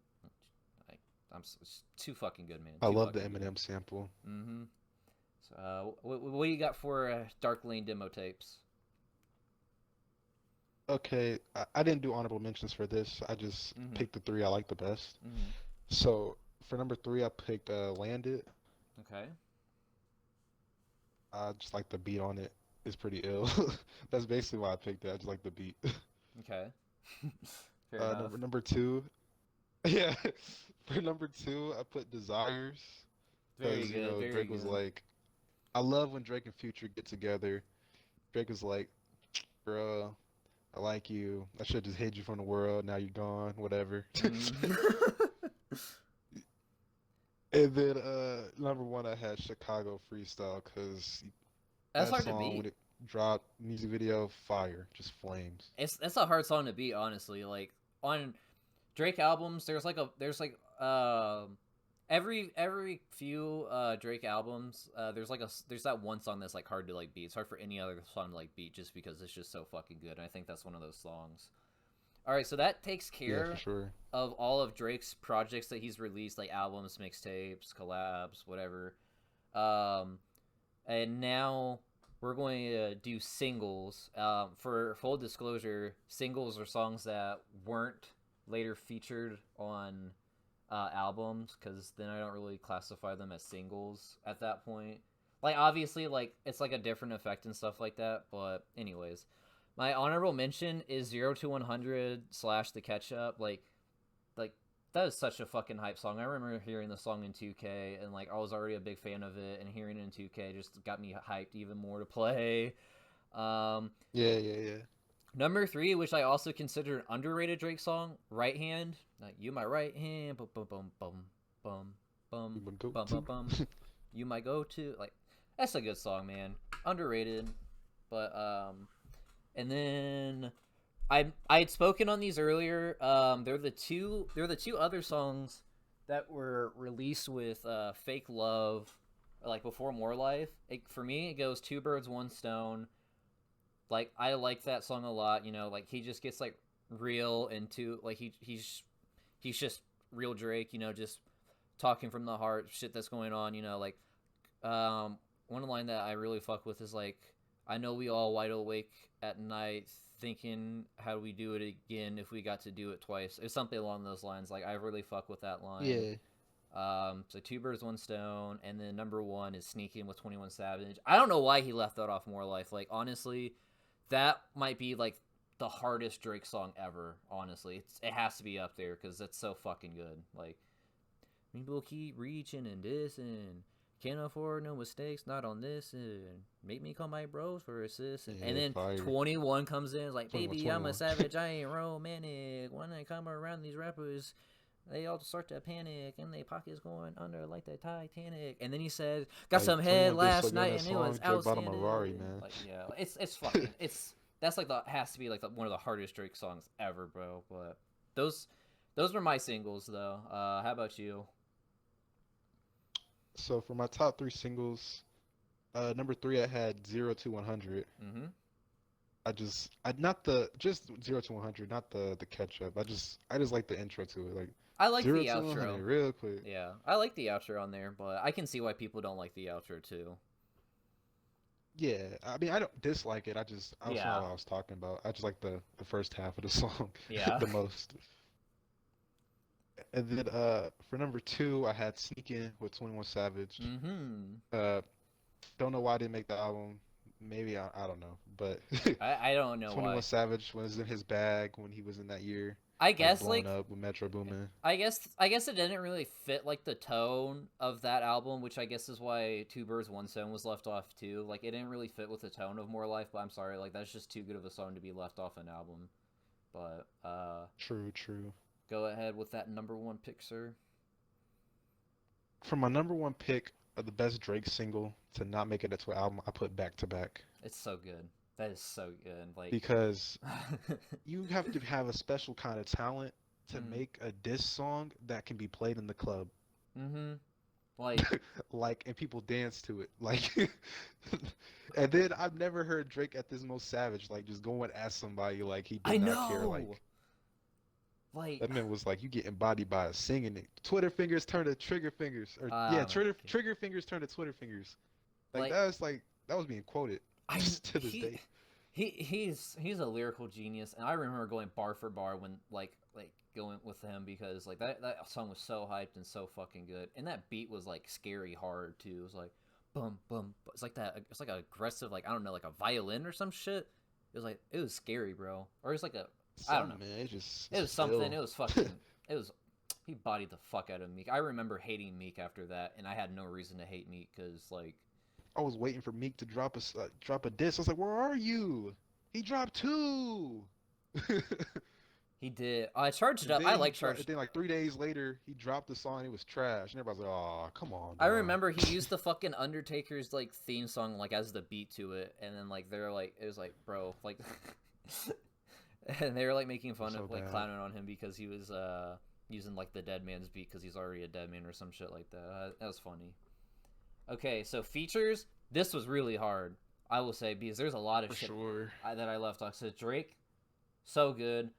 Like it's too fucking good, man. I Too love the fucking good. Eminem sample. Mm-hmm. So, what do you got for Dark Lane demo tapes? Okay, I didn't do honorable mentions for this. I just Mm-hmm. picked the three I like the best. Mm-hmm. So for number three, I picked Landed. Okay. I just like the beat on it. It's pretty ill. That's basically why I picked it. I just like the beat. Okay. Fair enough. Number two, yeah. For number two, I put Desires Very because good. Very Drake was good. like, I love when Drake and Future get together. Drake was like, "Girl, I like you. I should just hid you from the world. Now you're gone. Whatever." Mm. And then number one, I had Chicago Freestyle because That's that hard to song when beat. it dropped, music video, fire, just flames. It's a hard song to beat, honestly. Like on Drake albums, there's like every few Drake albums, there's that one song that's like hard to like beat. It's hard for any other song to like beat just because it's just so fucking good. And I think that's one of those songs. All right, so that takes Yeah, for care sure. of all of Drake's projects that he's released, like albums, mixtapes, collabs, whatever. Um, and now we're going to do singles. For full disclosure, singles are songs that weren't later featured on albums, because then I don't really classify them as singles at that point. Like obviously, like it's like a different effect and stuff like that. But anyways, my honorable mention is 0 to 100 slash the catch up. Like that is such a fucking hype song. I remember hearing the song in 2K, and like I was already a big fan of it, and hearing it in 2K just got me hyped even more to play. Um, Yeah, yeah, yeah. Number three, which I also consider an underrated Drake song, "Right Hand." Like, you my right hand, bum bum bum bum bum You bum my go bum bum to. bum. You my go to. Like, that's a good song, man. Underrated, but and then I had spoken on these earlier. They're the two other songs that were released with Fake Love, like before More Life. For me, it goes Two Birds, One Stone. Like I like that song a lot. You know, like he just gets like real into like he's just real Drake. You know, just talking from the heart, shit that's going on. You know, like um, one line that I really fuck with is like, I know we all wide awake at night thinking how do we do it again if we got to do it twice. It's something along those lines. Like I really fuck with that line. Yeah, So Two Birds, One Stone, and then number one is Sneaking with 21 Savage. I don't know why he left that off More Life. Like honestly, that might be like the hardest Drake song ever. Honestly, it has to be up there because it's so fucking good. Like people keep reaching and dissing. Can't afford no mistakes, not on this end. Make me call my bros for assist. And yeah, then fire. 21 comes in, like, 21, baby, I'm a 21. savage, I ain't romantic. When I come around these rappers, they all start to panic, and they pockets going under like the Titanic. And then he said, got Like some head 21 did so last good on night, that and it was song. Drake bought him a outstanding. Rari, man. Like, yeah, it's fucking, that's like has to be like one of the hardest Drake songs ever, bro. But those were my singles, though. How about you? So for my top three singles, number three I had 0 to 100. Mm-hmm. I not the just 0 to 100, not the catch up. I just like the intro to it, like I like zero the to 100, outro. real quick. Yeah, I like the outro on there, but I can see why people don't like the outro too. Yeah, I mean I don't dislike it. I was not Yeah, what I was talking about. I just like the first half of the song yeah. the most. And then for number two I had Sneak In with 21 Savage. Mm-hmm. Uh, don't know why I didn't make the album. Maybe I don't know, but I don't know 21 why. Savage was in his bag when he was in that year, I like guess blowing like up with Metro Boomin. I guess it didn't really fit like the tone of that album, which I guess is why Two Birds One Stone was left off too. Like it didn't really fit with the tone of More Life. But I'm sorry, like that's just too good of a song to be left off an album. But True, true. go ahead with that number one pick, sir. For my number one pick of the best Drake single to not make it into an album, I put Back to Back It's so good. That is so good. Like, because you have to have a special kind of talent to mm, make a diss song that can be played in the club, mm-hmm. Like, like, and people dance to it, like. And then I've never heard Drake at this most savage, like just going at somebody like he I did not care, know. like. Like, That man was like, you getting bodied by a singing it. Twitter fingers turn to trigger fingers, or yeah, oh my god. trigger fingers turn to Twitter fingers. Like, Like that was being quoted I to this he day. he's a lyrical genius, and I remember going bar for bar when like going with him because like that song was so hyped and so fucking good, and that beat was like scary hard too. It was like boom boom. It's like that. It's like aggressive, like I don't know, like a violin or some shit. It was like it was scary, bro. Or it's like a I don't know. Some man, It was it's something. ill. It was fucking. It was. He bodied the fuck out of Meek. I remember hating Meek after that, and I had no reason to hate Meek because like I was waiting for Meek to drop a diss. I was like, where are you? He dropped two. he did. I charged it And up. I then like charged. then like 3 days later, he dropped the song. And it was trash, and everybody's like, "Oh, come on, I dog." remember he used the fucking Undertaker's like theme song like as the beat to it, and then like they're like it was like bro like, and they were like making It was fun so of like bad. clowning on him because he was using like the dead man's beat because he's already a dead man or some shit like that. That was funny. Okay, so features. This was really hard. I will say because there's a lot of For shit sure. that I left off. So Drake, so good.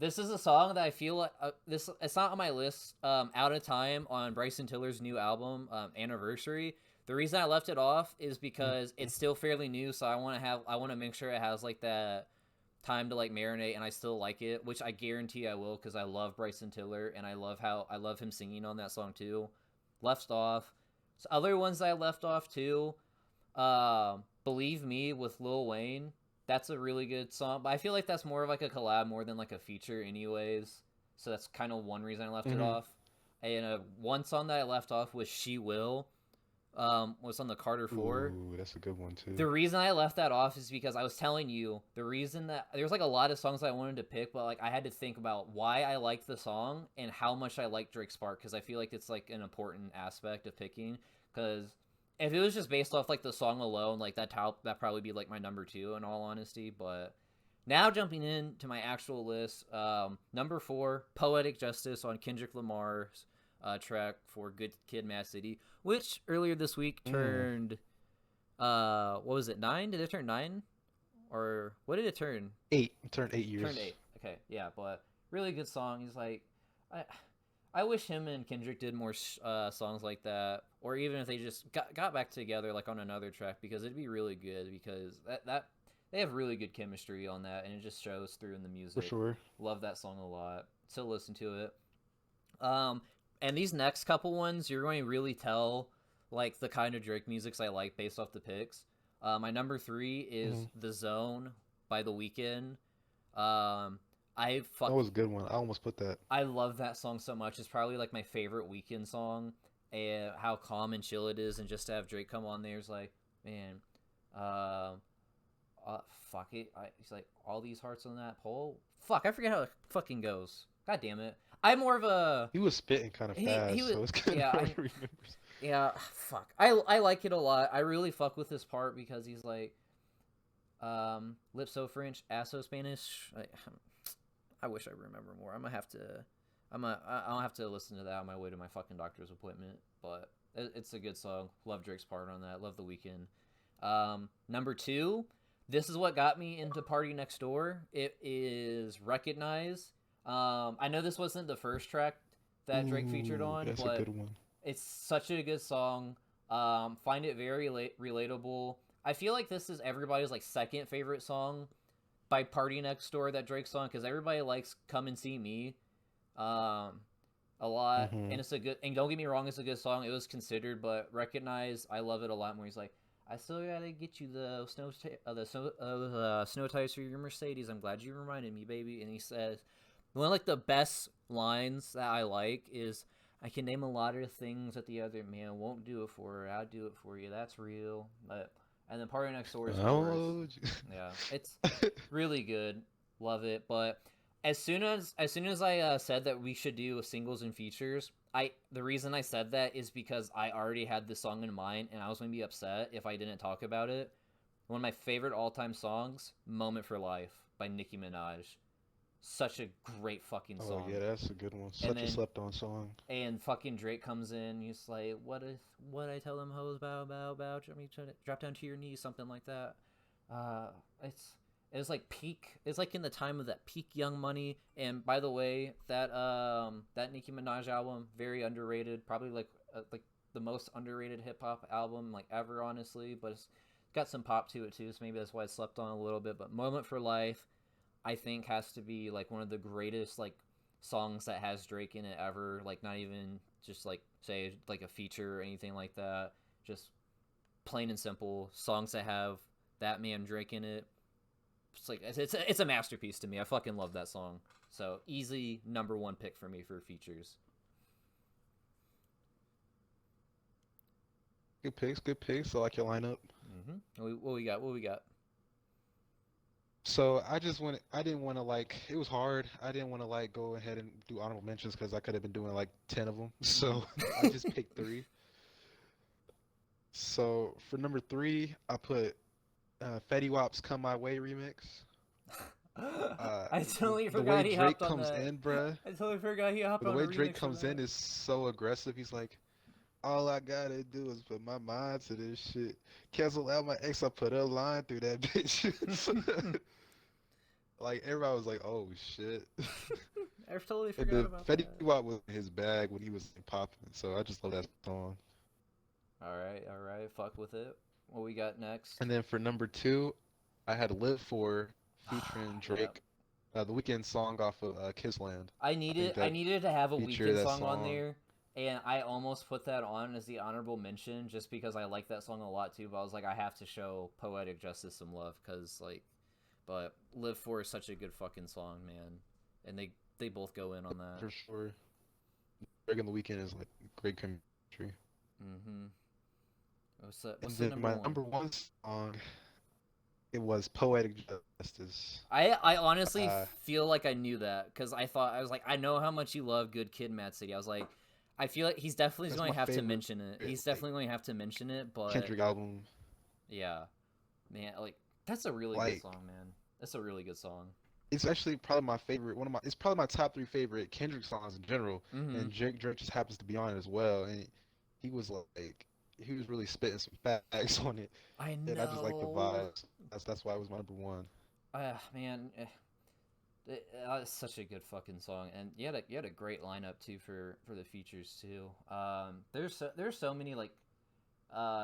This is a song that I feel like this. It's not on my list. Out of Time on Bryson Tiller's new album, Anniversary. The reason I left it off is because Mhm. it's still fairly new, so I want to make sure it has like that time to like marinate and I still like it, which I guarantee I will because I love Bryson Tiller and I love him singing on that song too. Left Off. So other ones that I left off too. Believe Me with Lil Wayne. That's a really good song, but I feel like that's more of like a collab more than like a feature, anyways. So that's kind of one reason I left it Hmm. off. And one song that I left off was She Will. Was on the Carter 4. Ooh, that's a good one The too. reason I left that off is because I was telling you the reason that there's like a lot of songs I wanted to pick, but like I had to think about why I liked the song and how much I like Drake Spark because I feel like it's like an important aspect of picking. Because if it was just based off like the song alone, like that probably be like my number two in all honesty. But now jumping into my actual list, number 4, Poetic Justice on Kendrick Lamar's track for Good Kid, Mad City, which earlier this week Mm. turned what was it, 9? Did it turn 9? Or what did it turn? 8. It turned 8 years. Turned 8. Okay, yeah, but really good song. He's like, I, I wish him and Kendrick did more songs like that, or even if they just got back together like on another track because it'd be really good because that they have really good chemistry on that and it just shows through in the For music. sure. Love that song a lot. Still listen to it. Um, and these next couple ones, you're going to really tell like the kind of Drake musics I like based off the picks. My number 3 is Hmm. "The Zone" by The Weeknd. Um, I That fuck, was a good one. I almost put that. I love that song so much. It's probably like my favorite Weeknd song. And how calm and chill it is, and just to have Drake come on there is like, man, uh, fuck it. He's like all these hearts on that pole. Fuck, I forget how it fucking goes. God damn it. I'm more of a He was spitting kind of he fast, was so it's kind of yeah hard to remember. yeah, fuck. I like it a lot. I really fuck with this part because he's like, lips so French, ass so Spanish. I wish I remember more. I'm gonna have to. I'll have to listen to that on my way to my fucking doctor's appointment. But it's a good song. Love Drake's part on that. Love The Weeknd. Number 2. This is what got me into Party Next Door. It is Recognize. I know this wasn't the first track that Drake featured Ooh, on, that's a but good one. it's such a good song. Find it very relatable. I feel like this is everybody's like second favorite song by Party Next Door that Drake's on because everybody likes Come and See Me um, a lot, Hmm. and it's a good. And don't get me wrong, it's a good song. It was considered, but Recognize, I love it a lot more. He's like, I still gotta get you the snow tires for your Mercedes. I'm glad you reminded me, baby. And he says, one of like the best lines that I like is, I can name a lot of things that the other man won't do it for her. I'll do it for you. That's real. But and then Party Next Door is the worst. Oh, Yeah, it's really good. Love it. But as soon as I said that we should do singles and features, the reason I said that is because I already had this song in mind, and I was gonna be upset if I didn't talk about it. One of my favorite all time songs, "Moment for Life" by Nicki Minaj. Such a great fucking oh song. yeah, that's a good one. And Such a then slept-on song. and fucking Drake comes in. He's like, what I tell them hoes bow, drop down to your knees, something like that. Uh, it's it's like peak. It's like in the time of that peak Young Money. And by the way, that Nicki Minaj album, very underrated. Probably like the most underrated hip hop album like ever, honestly. But it's got some pop to it too, so maybe that's why I slept on a little bit. But Moment for Life, I think has to be like one of the greatest like songs that has Drake in it ever. Like not even just like say like a feature or anything like that. Just plain and simple songs that have that man Drake in it. It's like it's a masterpiece to me. I fucking love that song. So easy number 1 pick for me for features. Good picks, good picks. I like your lineup. What we got? What we got? So I didn't want to like, it was hard. I didn't want to like go ahead and do honorable mentions because I could have been doing like 10 of them. So I just picked three. So for number three, I put Fetty Wap's "Come My Way" remix. Uh, I the totally the way forgot he Drake hopped on comes that. in, bruh. I totally forgot he hopped The on a way Drake remix of comes in that. is so aggressive. He's like, all I gotta do is put my mind to this shit. Cancel out my ex. I put a line through that bitch. Like everybody was like, "Oh shit!" I totally And forgot the about Fetty that. Wap was in his bag when he was popping, so I just love that song. All right, fuck with it. What we got next? And then for number two, I had "Live For" featuring Yeah. Drake, the Weeknd song off of Kissland. I I think needed I that needed to have a feature of Weekend that song on song there, and I almost put that on as the honorable mention just because I like that song a lot too. But I was like, I have to show Poetic Justice some love because like, but Live For is such a good fucking song, man, and they both go in on that. for sure. Drake and the Weeknd is like great chemistry. Mm-hmm. What's And the then number my one? number one song, it was Poetic Justice. I honestly Uh, feel like I knew that because I was like I know how much you love Good Kid, Mad City. I was like, I feel like he's definitely that's going my to have to favorite mention it. He's like definitely going to have to mention it, but Kendrick album. yeah, man, like that's a really good Like song, man. That's a really good song. it's actually probably my favorite. It's probably my top three favorite Kendrick songs in general. Mm-hmm. And Drake just happens to be on it as well. And he was like, he was really spitting some facts on it. I And I just like the know. vibes. That's why it was my number one. Man, it's such a good fucking song, and you had a great lineup too for the features too. There's so many like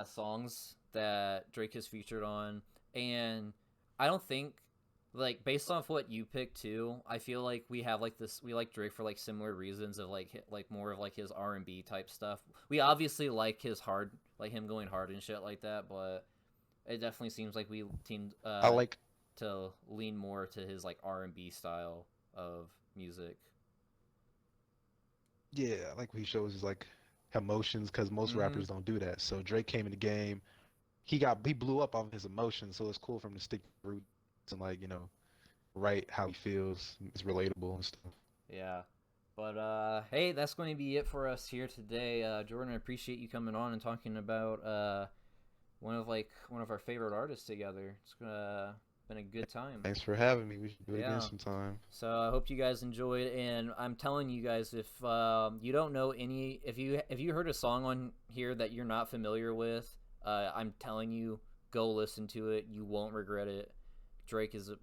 songs that Drake has featured on, and I don't think like based off what you picked too, I feel like we have like this we like Drake for like similar reasons of like more of like his R&B type stuff. We obviously like his hard like him going hard and shit like that, but it definitely seems like we teamed I like, to lean more to his like R&B style of music. yeah, I like what he shows his like emotions because most Mm-hmm. rappers don't do that. So Drake came in the game. He blew up off of his emotions. So it's cool for him to stick to roots and like write how he feels. It's relatable and stuff. Yeah. But hey, that's going to be it for us here today. Jordan, I appreciate you coming on and talking about one of our favorite artists together. It's been a good time. Thanks for having me. We should do it again Yeah. sometime. So I hope you guys enjoyed, and I'm telling you guys, if you don't know any, if you heard a song on here that you're not familiar with, I'm telling you, go listen to it. You won't regret it. Drake is an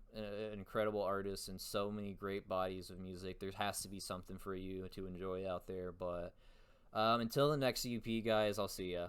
incredible artist and so many great bodies of music. There has to be something for you to enjoy out there. But until the next UP, guys, I'll see ya.